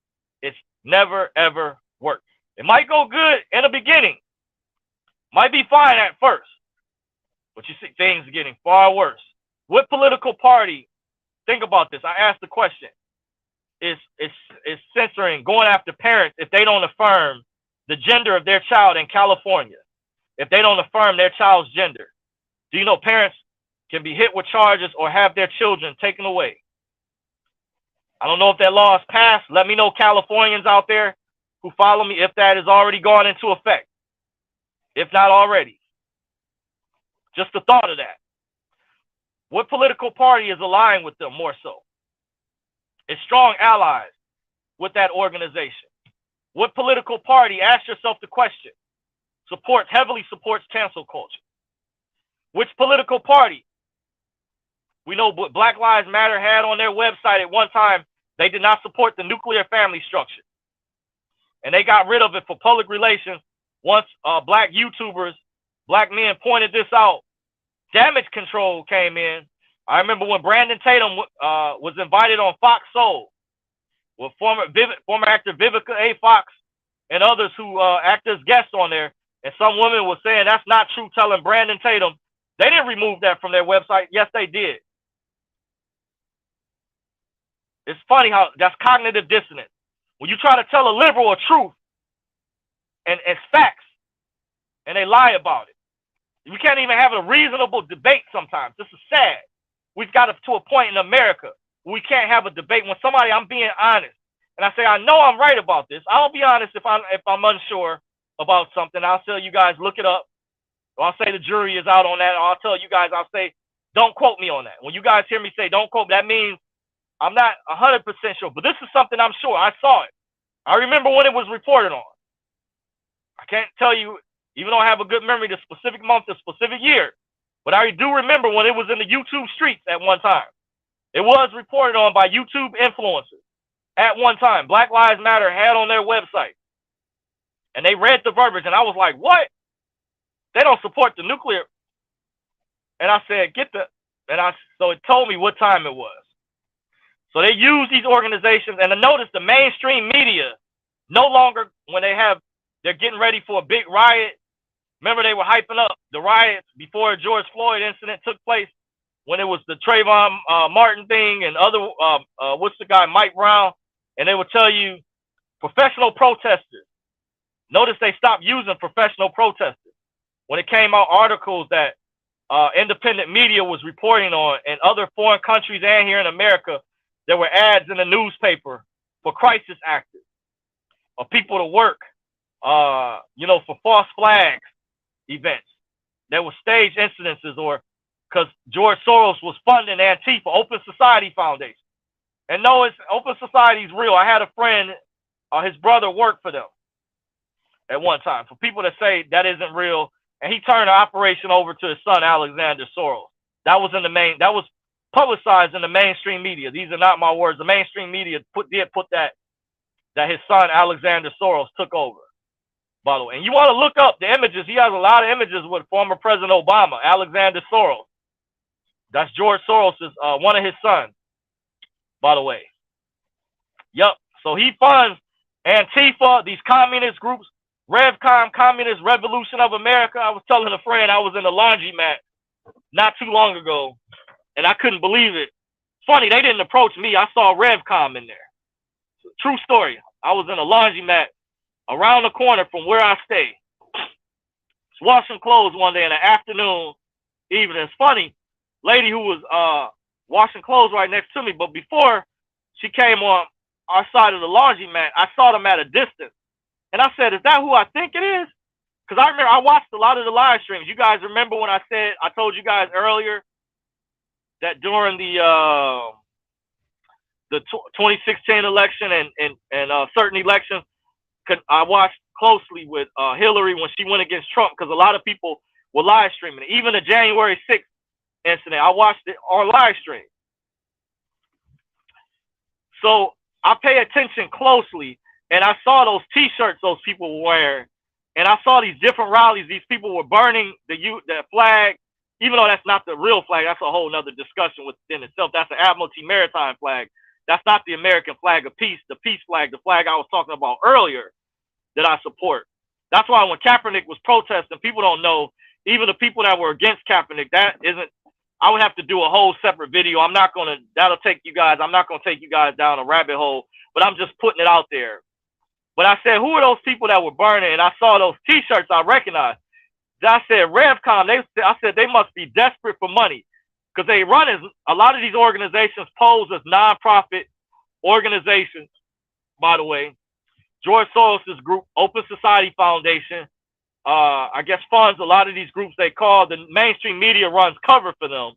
It's never, ever worked. It might go good in the beginning. Might be fine at first. But you see things are getting far worse. What political party, think about this. I asked the question, is censoring, going after parents if they don't affirm the gender of their child in California, if they don't affirm their child's gender? Do you know parents can be hit with charges or have their children taken away? I don't know if that law is passed. Let me know, Californians out there who follow me, if that has already gone into effect. If not already. Just the thought of that. What political party is aligned with them more so? It's strong allies with that organization. What political party, ask yourself the question, heavily supports cancel culture? Which political party? We know what Black Lives Matter had on their website at one time. They did not support the nuclear family structure. And they got rid of it for public relations. Once black YouTubers, black men pointed this out, damage control came in. I remember when Brandon Tatum was invited on Fox Soul with former actor Vivica A. Fox and others who act as guests on there. And some women were saying that's not true, telling Brandon Tatum. They didn't remove that from their website. Yes, they did. It's funny how that's cognitive dissonance. When you try to tell a liberal a truth and it's facts and they lie about it. We can't even have a reasonable debate sometimes. This is sad. We've got to a point in America where we can't have a debate. When somebody, I'm being honest, and I say, I know I'm right about this. I'll be honest if I'm unsure about something. I'll tell you guys, look it up. Or I'll say the jury is out on that. Or I'll tell you guys, I'll say, Don't quote me on that. When you guys hear me say don't quote, that means I'm not 100% sure. But this is something I'm sure. I saw it. I remember when it was reported on. I can't tell you, even though I have a good memory, the specific month, the specific year. But I do remember when it was in the YouTube streets at one time. It was reported on by YouTube influencers at one time. Black Lives Matter had on their website. And they read the verbiage, and I was like, what? They don't support the nuclear. And I said, so it told me what time it was. So they use these organizations, and I noticed the mainstream media no longer, when they're getting ready for a big riot. Remember, they were hyping up the riots before George Floyd incident took place, when it was the Trayvon Martin thing and other, what's the guy, Mike Brown, and they would tell you professional protesters. Notice they stopped using professional protesters. When it came out articles that independent media was reporting on in other foreign countries and here in America, there were ads in the newspaper for crisis actors or people to work, for false flags events. There were staged incidences, or because George Soros was funding Antifa, Open Society Foundation. And no, Open Society is real. I had a friend, his brother worked for them at one time. For people that say that isn't real, and he turned the operation over to his son, Alexander Soros. That was publicized in the mainstream media. These are not my words. The mainstream media did put that his son, Alexander Soros, took over, by the way. And you want to look up the images. He has a lot of images with former President Obama, Alexander Soros. That's George Soros, one of his sons, by the way. Yep. So he funds Antifa, these communist groups, RevCom, Communist Revolution of America. I was telling a friend I was in a laundromat not too long ago, and I couldn't believe it. Funny, they didn't approach me. I saw RevCom in there. True story. I was in a laundromat around the corner from where I stay. Was washing clothes one day in the afternoon, evening. It's funny, lady who was washing clothes right next to me, but before she came on our side of the laundromat, I saw them at a distance. And I said, is that who I think it is? Because I remember I watched a lot of the live streams. You guys remember when I told you guys earlier that during the 2016 election and certain elections, I watched closely with Hillary when she went against Trump, because a lot of people were live streaming it. Even the January 6th incident, I watched it on live stream. So I pay attention closely. And I saw those T-shirts those people were wearing, and I saw these different rallies. These people were burning the flag, even though that's not the real flag. That's a whole nother discussion within itself. That's the Admiralty Maritime flag. That's not the American flag of peace, the peace flag, the flag I was talking about earlier that I support. That's why when Kaepernick was protesting, people don't know, even the people that were against Kaepernick, I would have to do a whole separate video. I'm not going to take you guys down a rabbit hole, but I'm just putting it out there. But I said, who are those people that were burning? And I saw those T-shirts I recognized. I said, RevCom, I said they must be desperate for money, because a lot of these organizations pose as nonprofit organizations, by the way. George Soros' group, Open Society Foundation, I guess funds a lot of these groups. The mainstream media runs cover for them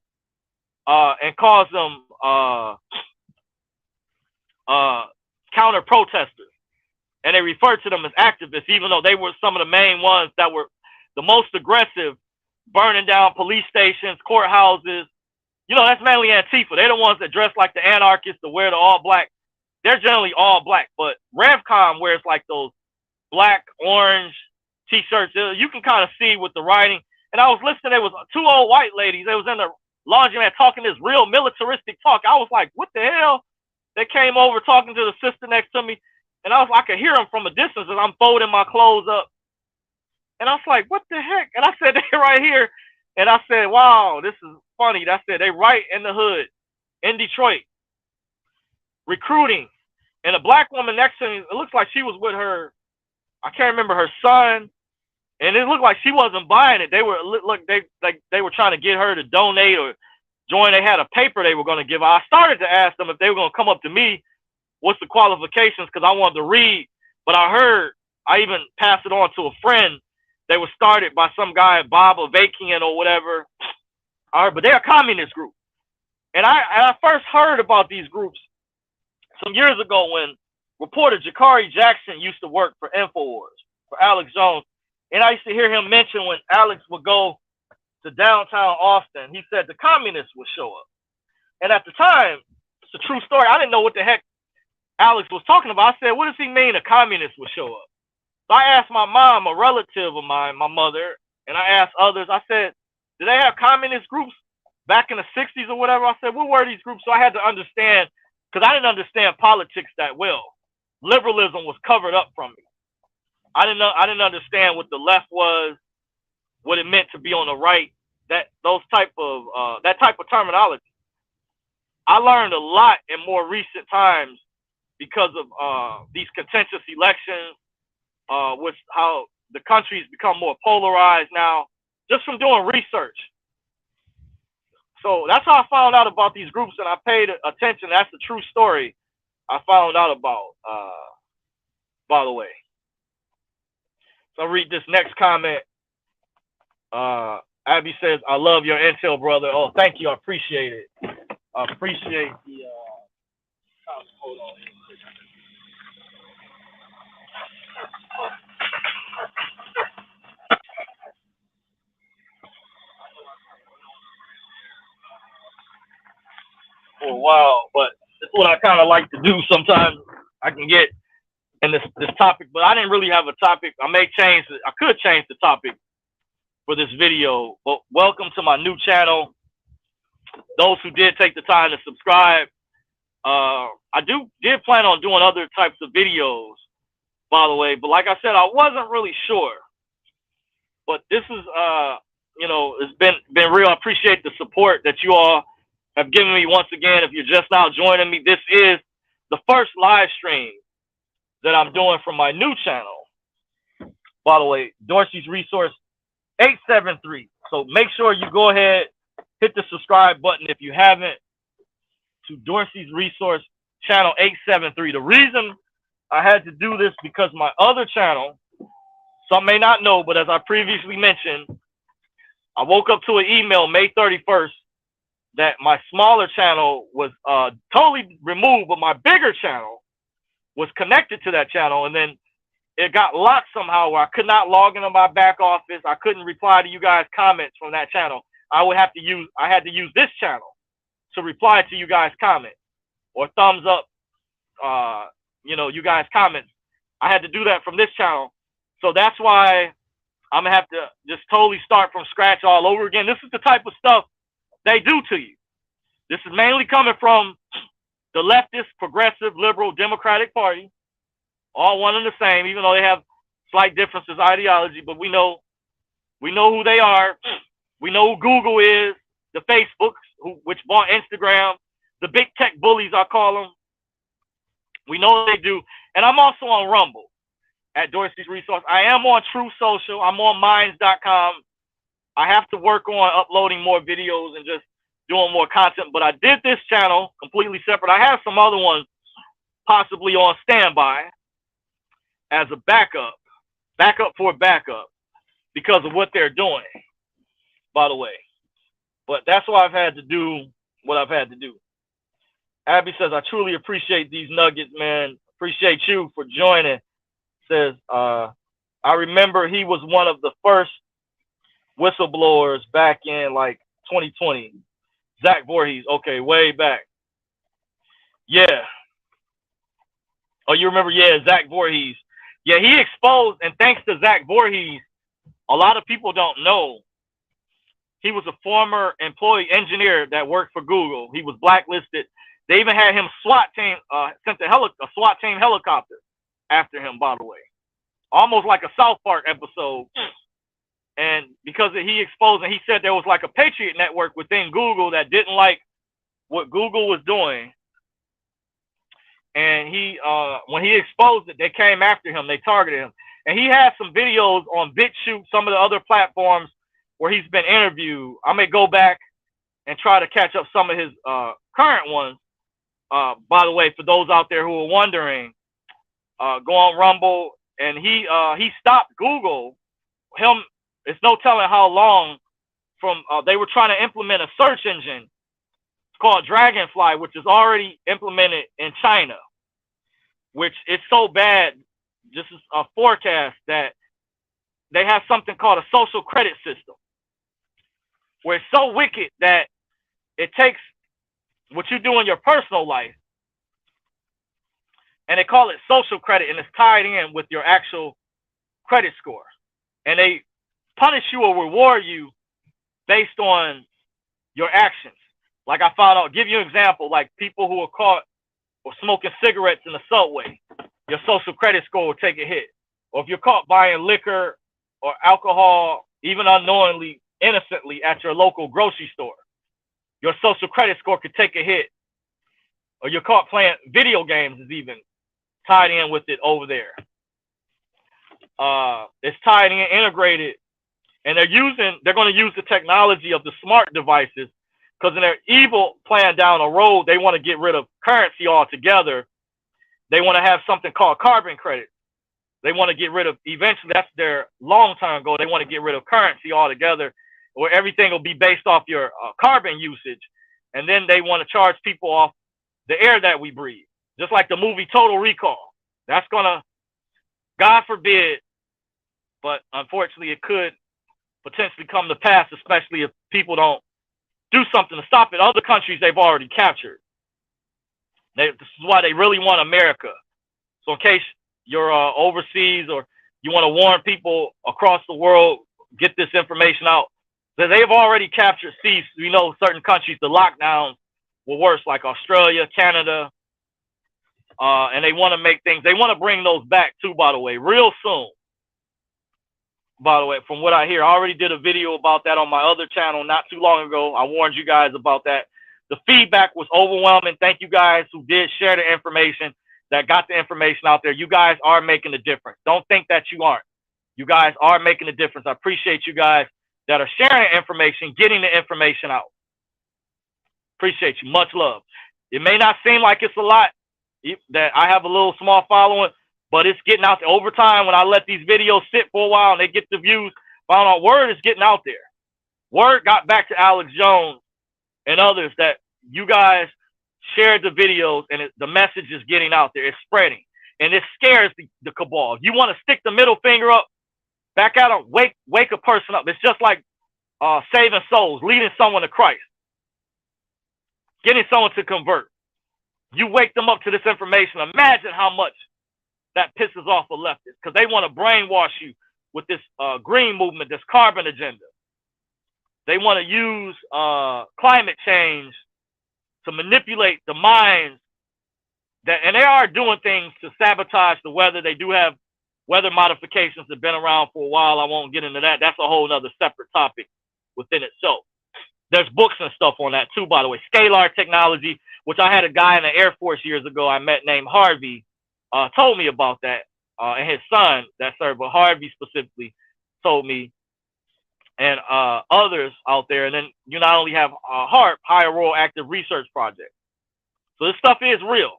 and calls them counter protesters. And they refer to them as activists, even though they were some of the main ones that were the most aggressive, burning down police stations, courthouses. That's mainly Antifa. They're the ones that dress like the anarchists, to wear the all black. They're generally all black, but RevCom wears like those black, orange T-shirts. You can kind of see with the writing. And I was listening, there was two old white ladies. They was in the laundromat talking this real militaristic talk. I was like, what the hell? They came over talking to the sister next to me. And I could hear them from a distance as I'm folding my clothes up. And I was like, what the heck? And I said, they're right here. And I said, wow, this is funny. I said, they right in the hood in Detroit. Recruiting. And a black woman next to me, it looks like she was with her, I can't remember, her son. And it looked like she wasn't buying it. They were trying to get her to donate or join. They had a paper they were going to give. I started to ask them if they were going to come up to me, what's the qualifications, because I wanted to read. But I even passed it on to a friend. They were started by some guy, Bob Avakian or whatever. All right, but they're a communist group. And I first heard about these groups some years ago when reporter Jakari Jackson used to work for InfoWars, for Alex Jones. And I used to hear him mention when Alex would go to downtown Austin, he said the communists would show up. And at the time, it's a true story. I didn't know what the heck Alex was talking about. I said, what does he mean a communist would show up? So I asked my mom, a relative of mine, my mother, and I asked others, I said, do they have communist groups back in the 60s or whatever? I said, what were these groups? So I had to understand, because I didn't understand politics that well. Liberalism was covered up from me. I didn't understand what the left was, what it meant to be on the right, that type of terminology. I learned a lot in more recent times because of these contentious elections, with how the country's become more polarized now, just from doing research. So that's how I found out about these groups, and I paid attention. That's the true story I found out about, by the way. So I'll read this next comment. Abby says, I love your intel, brother. Oh, thank you. I appreciate it. I appreciate the comment. Hold on. For a while, but it's what I kind of like to do. Sometimes I can get in this topic, but I didn't really have a topic. I may change it. I could change the topic for this video, but welcome to my new channel. Those who did take the time to subscribe, I did plan on doing other types of videos, by the way, but like I said, I wasn't really sure. But this is, it's been real. I appreciate the support that you all have given me once again. If you're just now joining me, this is the first live stream that I'm doing from my new channel. By the way, Dorsey's Resource 873. So make sure you go ahead, hit the subscribe button if you haven't, to Dorsey's Resource channel 873. The reason I had to do this because my other channel, some may not know, but as I previously mentioned, I woke up to an email May 31st that my smaller channel was totally removed, but my bigger channel was connected to that channel, and then it got locked somehow where I could not log into my back office. I couldn't reply to you guys' comments from that channel. I had to use this channel to reply to you guys' comments or thumbs up, you guys' comments. I had to do that from this channel. So that's why I'm gonna have to just totally start from scratch all over again. This is the type of stuff they do to you. This is mainly coming from the leftist, progressive, liberal, Democratic Party, all one and the same, even though they have slight differences ideology, but we know who they are. We know who Google is, the Facebooks, which bought Instagram, the big tech bullies, I call them. We know what they do. And I'm also on Rumble at Dorsey's Resource. I am on True Social. I'm on Minds.com. I have to work on uploading more videos and just doing more content, but I did this channel completely separate. I have some other ones possibly on standby as a backup for backup because of what they're doing, by the way. But that's why I've had to do what I've had to do. Abby says, I truly appreciate these nuggets, man. Appreciate you for joining. Says, I remember he was one of the first whistleblowers back in like 2020. Zach Voorhees. Okay, way back. Yeah. Oh, you remember? Yeah, Zach Voorhees. Yeah, he exposed, and thanks to Zach Voorhees, a lot of people don't know. He was a former employee engineer that worked for Google. He was blacklisted. They even had him sent a SWAT team helicopter after him, by the way. Almost like a South Park episode. And because he exposed, and he said there was like a Patriot network within Google that didn't like what Google was doing. And when he exposed it, they came after him. They targeted him. And he has some videos on BitChute, some of the other platforms where he's been interviewed. I may go back and try to catch up some of his current ones. By the way, for those out there who are wondering, go on Rumble. And he stopped Google. It's no telling how long from they were trying to implement a search engine called Dragonfly, which is already implemented in China, which is so bad. This is a forecast that they have something called a social credit system, where it's so wicked that it takes what you do in your personal life, and they call it social credit, and it's tied in with your actual credit score. And they punish you or reward you based on your actions. Like I found out, give you an example, like people who are caught or smoking cigarettes in the subway, your social credit score will take a hit. Or if you're caught buying liquor or alcohol, even unknowingly, innocently at your local grocery store, your social credit score could take a hit. Or you're caught playing video games is even tied in with it over there. It's tied in, integrated, and they're going to use the technology of the smart devices, because in their evil plan down the road, they want to get rid of currency altogether. They want to have something called carbon credit. They want to get rid of, eventually, that's their long-term goal. They want to get rid of currency altogether, where everything will be based off your carbon usage. And then they want to charge people off the air that we breathe. Just like the movie Total Recall. That's going to, God forbid, but unfortunately it could potentially come to pass, especially if people don't do something to stop it. Other countries they've already captured. This is why they really want America. So in case you're overseas or you want to warn people across the world, get this information out, that they've already captured seized. We know certain countries, the lockdowns were worse, like Australia, Canada, and they want to make things, they want to bring those back too, by the way, real soon. By the way, from what I hear, I already did a video about that on my other channel not too long ago. I warned you guys about that. The feedback was overwhelming. Thank you guys who did share the information, that got the information out there. You guys are making a difference. Don't think that you aren't. You guys are making a difference. I appreciate you guys that are sharing information, getting the information out. Appreciate you. Much love. It may not seem like it's a lot, that I have a little small following, but it's getting out there. Over time, when I let these videos sit for a while and they get the views, found out word is getting out there. Word got back to Alex Jones and others that you guys shared the videos, and the message is getting out there. It's spreading. And it scares the cabal. If you want to stick the middle finger up, back at them, wake a person up. It's just like saving souls, leading someone to Christ, getting someone to convert. You wake them up to this information. Imagine how much that pisses off a leftist, because they want to brainwash you with this green movement, this carbon agenda. They want to use climate change to manipulate the minds, and they are doing things to sabotage the weather. They do have weather modifications that have been around for a while. I won't get into that. That's a whole other separate topic within itself. There's books and stuff on that too, by the way. Scalar technology, which I had a guy in the Air Force years ago I met named Harvey, told me about that, and his son that served, but Harvey specifically told me, and others out there. And then you not only have HARP, Higher Royal Active Research Project. So this stuff is real,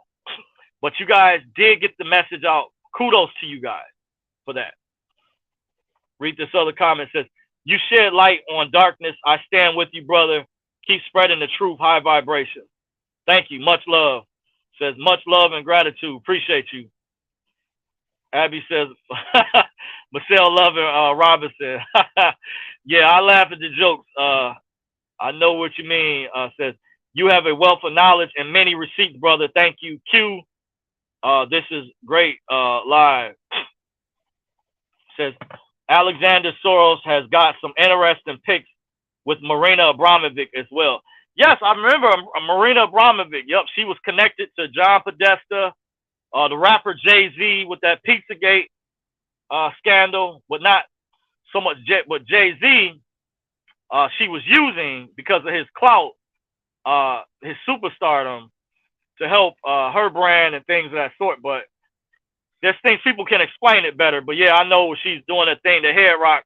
but you guys did get the message out. Kudos to you guys for that. Read this other comment. It says, you shed light on darkness. I stand with you, brother. Keep spreading the truth, high vibration. Thank you. Much love. Says, much love and gratitude. Appreciate you. Abby says, Michelle Lover Robinson. Yeah, I laugh at the jokes. I know what you mean. Says, you have a wealth of knowledge and many receipts, brother. Thank you. Q. This is great live. Says, Alexander Soros has got some interesting pics with Marina Abramovic as well. Yes, I remember Marina Abramovic. Yep, she was connected to John Podesta, the rapper Jay-Z with that Pizzagate scandal, but not so much but Jay-Z, she was using because of his clout, his superstardom, to help her brand and things of that sort. But there's things people can explain it better. But yeah, I know she's doing a thing, the Head Rock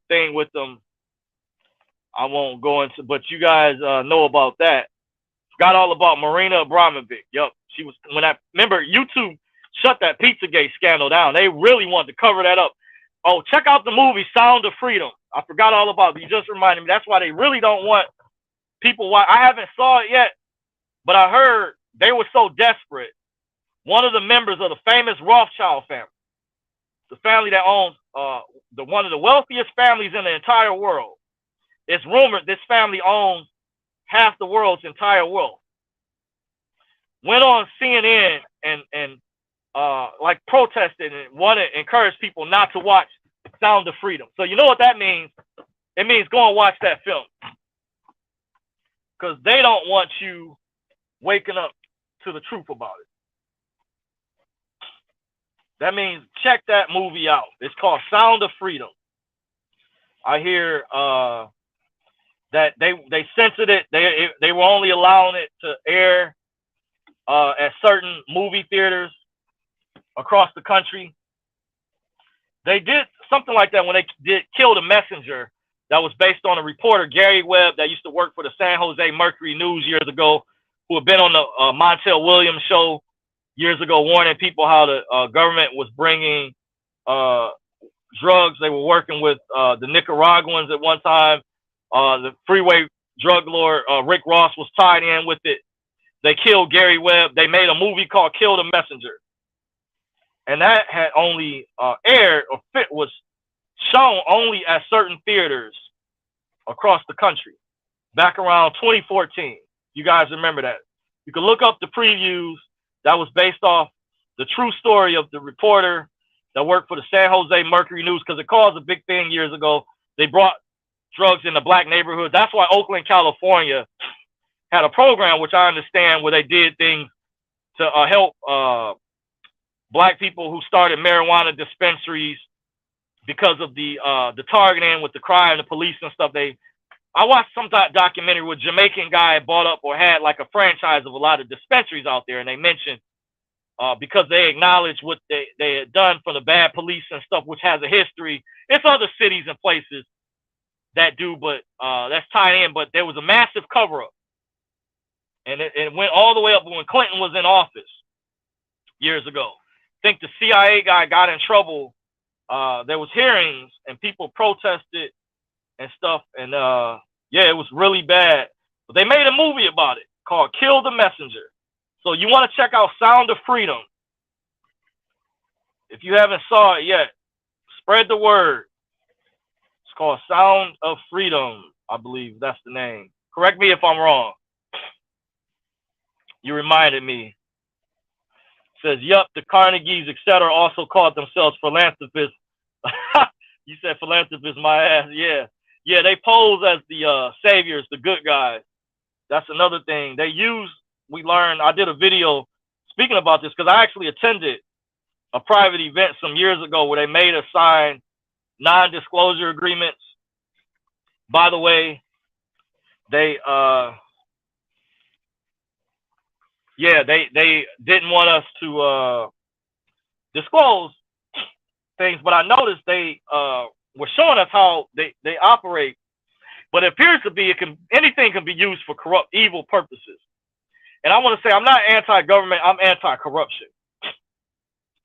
thing with them. I won't go into, but you guys know about that. Forgot all about Marina Abramovic. Yep, she was, remember YouTube shut that Pizzagate scandal down. They really wanted to cover that up. Oh, check out the movie Sound of Freedom. I forgot all about it. You just reminded me. That's why they really don't want people. Why I haven't saw it yet, but I heard they were so desperate. One of the members of the famous Rothschild family, the family that owns one of the wealthiest families in the entire world. It's rumored this family owns half the world's entire wealth. Went on CNN and like protested and wanted to encourage people not to watch Sound of Freedom. So you know what that means? It means go and watch that film. Because they don't want you waking up to the truth about it. That means check that movie out. It's called Sound of Freedom. I hear that they censored it. They were only allowing it to air at certain movie theaters across the country. They did something like that when they did Kill the Messenger. That was based on a reporter, Gary Webb, that used to work for the San Jose Mercury News years ago, who had been on the Montel Williams show years ago, warning people how the government was bringing drugs. They were working with the Nicaraguans at one time. The freeway drug lord, Rick Ross, was tied in with it. They killed Gary Webb. They made a movie called Kill the Messenger. And that had only aired or was shown only at certain theaters across the country back around 2014. You guys remember that? You can look up the previews. That was based off the true story of the reporter that worked for the San Jose Mercury News, because it caused a big thing years ago. They brought drugs in the black neighborhood. That's why Oakland, California had a program, which I understand, where they did things to help black people who started marijuana dispensaries because of the targeting with the crime, the police and stuff. I watched some documentary where a Jamaican guy bought up or had like a franchise of a lot of dispensaries out there, and they mentioned because they acknowledged what they had done for the bad police and stuff, which has a history. It's other cities and places that do, but that's tied in. But there was a massive cover-up, and it went all the way up when Clinton was in office years ago. I think the CIA guy got in trouble. There was hearings and people protested and stuff, and yeah, it was really bad. But they made a movie about it called Kill the Messenger. So you want to check out Sound of Freedom. If you haven't saw it yet, spread the word. It's called Sound of Freedom, I believe that's the name. Correct me if I'm wrong. You reminded me. It says, yup, the Carnegies, etc., also called themselves philanthropists. You said philanthropists, my ass. Yeah. Yeah, they pose as the saviors, the good guys. That's another thing. We learned, I did a video speaking about this because I actually attended a private event some years ago where they made us sign non-disclosure agreements. By the way, they didn't want us to disclose things, but I noticed they were showing us how they operate. But it appears to be anything can be used for corrupt, evil purposes. And I want to say I'm not anti-government, I'm anti-corruption.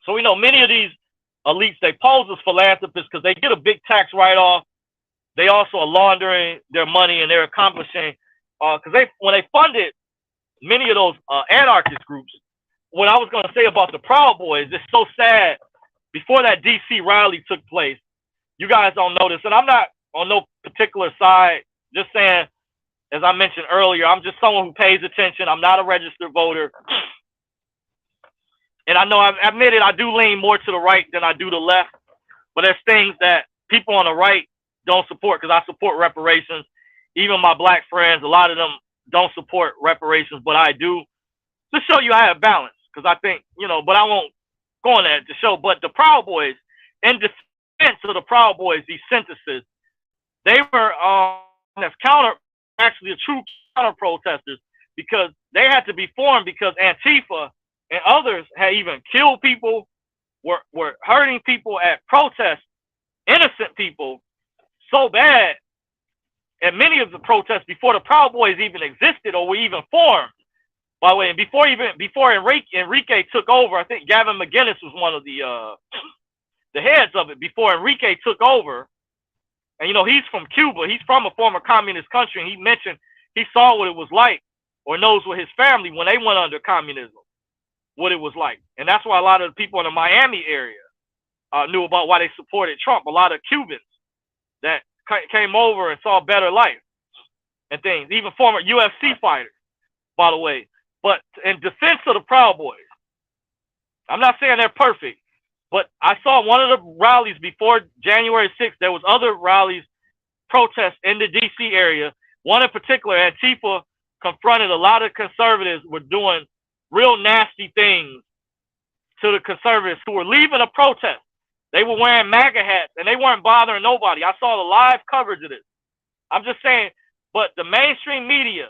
So we know many of these elites, they pose as philanthropists because they get a big tax write-off. They also are laundering their money, and they're accomplishing because when they funded many of those anarchist groups, what I was going to say about the Proud Boys, it's so sad. Before that DC rally took place, you guys don't know this, and I'm not on no particular side, just saying, as I mentioned earlier, I'm just someone who pays attention. I'm not a registered voter. And I know I've admitted I do lean more to the right than I do the left, but there's things that people on the right don't support because I support reparations. Even my black friends, a lot of them don't support reparations, but I do. To show you I have balance, because I think, but I won't go on that to show. But the Proud Boys, in defense of the Proud Boys, these synthesis, they were as actually a true counter protesters, because they had to be formed because Antifa and others had even killed people, were hurting people at protests, innocent people, so bad. And many of the protests before the Proud Boys even existed or were even formed, by the way, and before Enrique took over, I think Gavin McGinnis was one of the heads of it. Before Enrique took over, And you know, he's from Cuba. He's from a former communist country, and he mentioned he saw what it was like, or knows what his family when they went under communism, what it was like. And that's why a lot of the people in the Miami area knew about why they supported Trump. A lot of Cubans that came over and saw a better life and things. Even former UFC fighters, by the way. But in defense of the Proud Boys, I'm not saying they're perfect, but I saw one of the rallies before January 6th. There was other rallies, protests in the D.C. area. One in particular, Antifa confronted a lot of conservatives were doing real nasty things to the conservatives who were leaving a protest. They were wearing MAGA hats, and they weren't bothering nobody. I saw the live coverage of this. I'm just saying, but the mainstream media,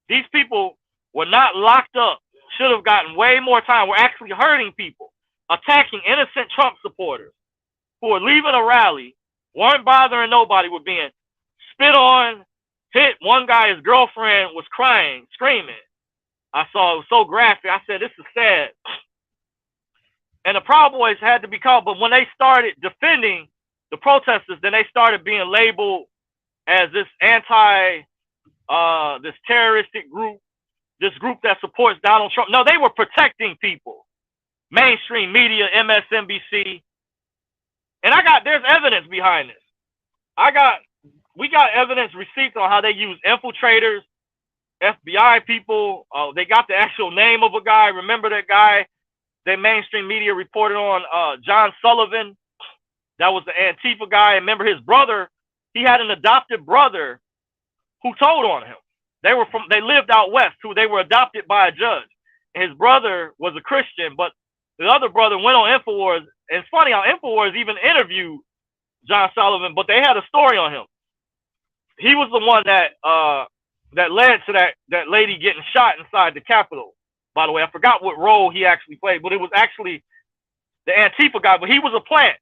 these people were not locked up, should have gotten way more time. We're actually hurting people, attacking innocent Trump supporters who were leaving a rally, weren't bothering nobody with being spit on, hit. One guy, his girlfriend was crying, screaming. I saw it was so graphic. I said, this is sad. And the Proud Boys had to be called, but when they started defending the protesters, then they started being labeled as this this terroristic group, this group that supports Donald Trump. No, they were protecting people. Mainstream media, MSNBC. And there's evidence behind this. We got evidence, receipts on how they use infiltrators, FBI people. They got the actual name of a guy. Remember that guy? The mainstream media reported on John Sullivan. That was the Antifa guy. Remember his brother? He had an adopted brother who told on him. They lived out west, who they were adopted by a judge. And his brother was a Christian, but the other brother went on InfoWars. And it's funny how InfoWars even interviewed John Sullivan, but they had a story on him. He was the one that led to that lady getting shot inside the Capitol. By the way, I forgot what role he actually played, but it was actually the Antifa guy, but he was a plant.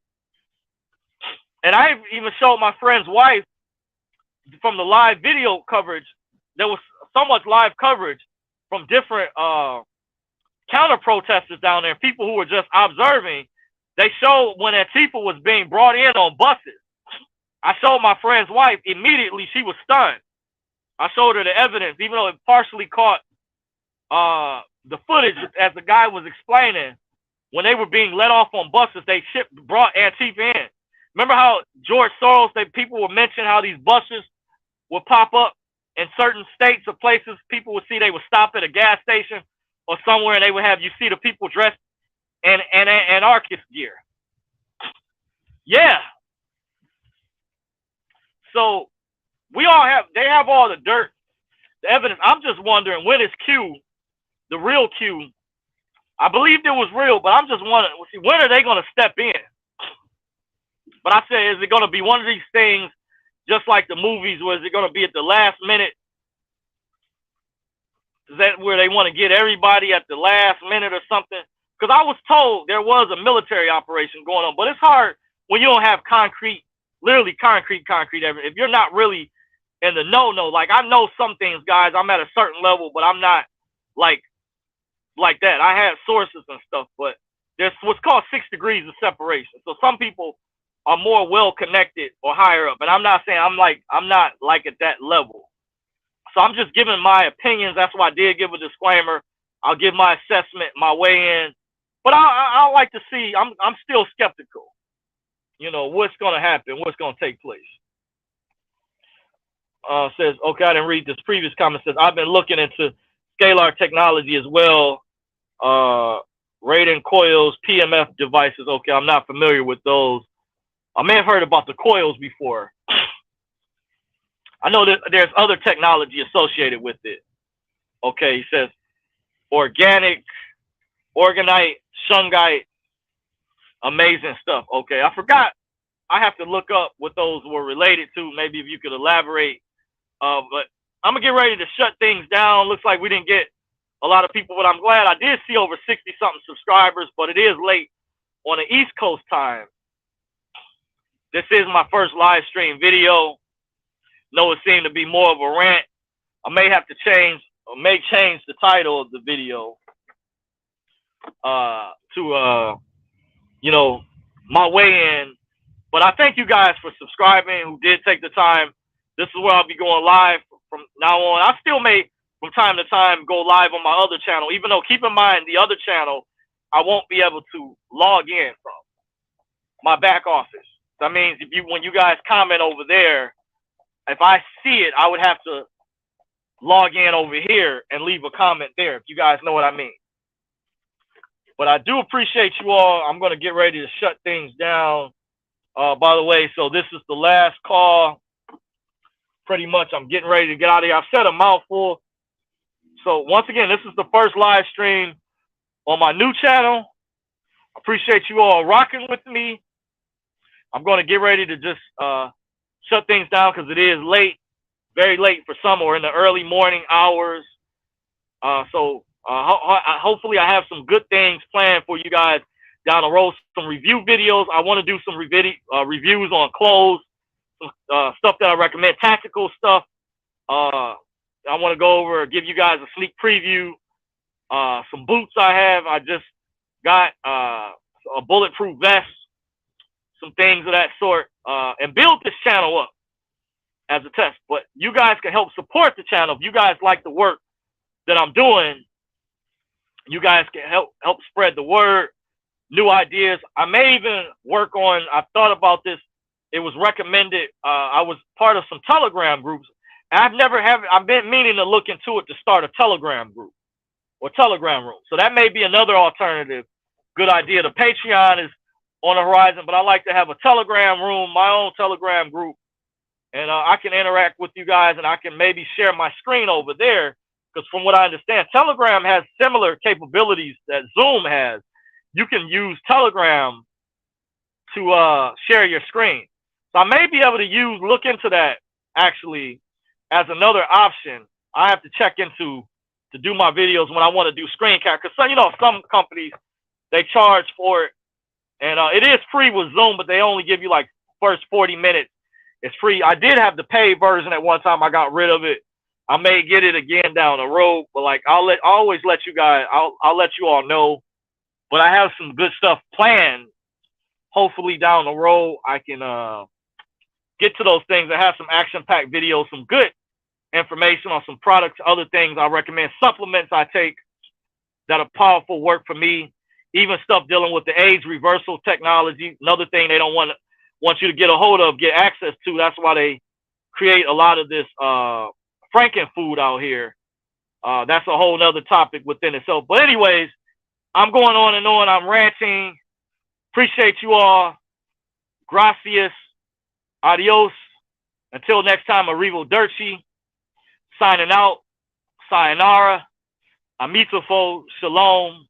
And I even showed my friend's wife from the live video coverage. There was so much live coverage from different counter protesters down there, people who were just observing. They showed when Antifa was being brought in on buses. I showed my friend's wife. Immediately, she was stunned. I showed her the evidence, even though it partially caught the footage as the guy was explaining. When they were being let off on buses, they brought Antifa in. Remember how George Soros, people would mention how these buses would pop up in certain states or places. People would see, they would stop at a gas station or somewhere, and they would have, you see the people dressed in anarchist gear. Yeah. So they have all the dirt, the evidence. I'm just wondering, when is Q, the real Q? I believed it was real, but I'm just wondering, when are they going to step in? But I said, is it going to be one of these things, just like the movies, where is it going to be at the last minute? Is that where they want to get everybody at the last minute or something? Because I was told there was a military operation going on, but it's hard when you don't have concrete, literally concrete evidence. If you're not really in the know, like I know some things, guys, I'm at a certain level, but I'm not like that. I have sources and stuff, but there's what's called 6 degrees of separation. So some people are more well connected or higher up, and I'm not saying I'm not like at that level. So I'm just giving my opinions. That's why I did give a disclaimer. I'll give my assessment, my way in, but I like to see. I'm still skeptical. You know what's going to happen, what's going to take place. Says, okay, I didn't read this previous comment. Says, I've been looking into scalar technology as well. Radon coils, PMF devices. Okay, I'm not familiar with those. I may have heard about the coils before. I know that there's other technology associated with it. Okay, he says organic, orgonite, shungite, amazing stuff. Okay, I forgot. I have to look up what those were related to. Maybe if you could elaborate. But I'm going to get ready to shut things down. Looks like we didn't get a lot of people, but I'm glad I did see over 60-something subscribers, but it is late on the East Coast time. This is my first live stream video. No, it seemed to be more of a rant. I may have to change the title of the video to, you know, my way in But I thank you guys for subscribing who did take the time. This is where I'll be going live from now on. I still may, from time to time, go live on my other channel, even though, keep in mind, the other channel, I won't be able to log in from my back office. That means when you guys comment over there, if I see it, I would have to log in over here and leave a comment there, if you guys know what I mean. But I do appreciate you all. I'm going to get ready to shut things down. By the way, so this is the last call. Pretty much, I'm getting ready to get out of here. I've said a mouthful. So once again, this is the first live stream on my new channel. I appreciate you all rocking with me. I'm going to get ready to just shut things down because it is late, very late for some, or in the early morning hours. Hopefully I have some good things planned for you guys down the road. Some review videos. I want to do some reviews on clothes, some stuff that I recommend, tactical stuff. I want to go over, give you guys a sneak preview. Some boots I have. I just got a bulletproof vest, some things of that sort, and build this channel up as a test. But you guys can help support the channel. If you guys like the work that I'm doing, you guys can help spread the word, new ideas. I may even work on, I've thought about this. It was recommended. I was part of some Telegram groups. I've been meaning to look into it to start a Telegram group or Telegram room. So that may be another alternative. Good idea. The Patreon is on the horizon, but I like to have a Telegram room, my own Telegram group. And I can interact with you guys, and I can maybe share my screen over there. Because from what I understand, Telegram has similar capabilities that Zoom has. You can use Telegram to share your screen. So I may be able to look into that actually as another option. I have to check into to do my videos when I want to do screen cap. Because some companies, they charge for it. And it is free with Zoom, but they only give you like first 40 minutes. It's free. I did have the paid version at one time. I got rid of it. I may get it again down the road, but like I'll always let you guys. I'll let you all know. But I have some good stuff planned. Hopefully down the road I can get to those things. I have some action-packed videos, some good information on some products, other things I recommend, supplements I take that are powerful, work for me. Even stuff dealing with the age reversal technology. Another thing they don't want you to get a hold of, get access to. That's why they create a lot of this Frankenfood out here. That's a whole nother topic within itself. But anyways, I'm going on and on. I'm ranting. Appreciate you all. Gracias. Adios. Until next time, Arrivederci. Signing out. Sayonara. Amitofo. Shalom.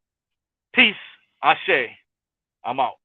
Peace. Ashe. I'm out.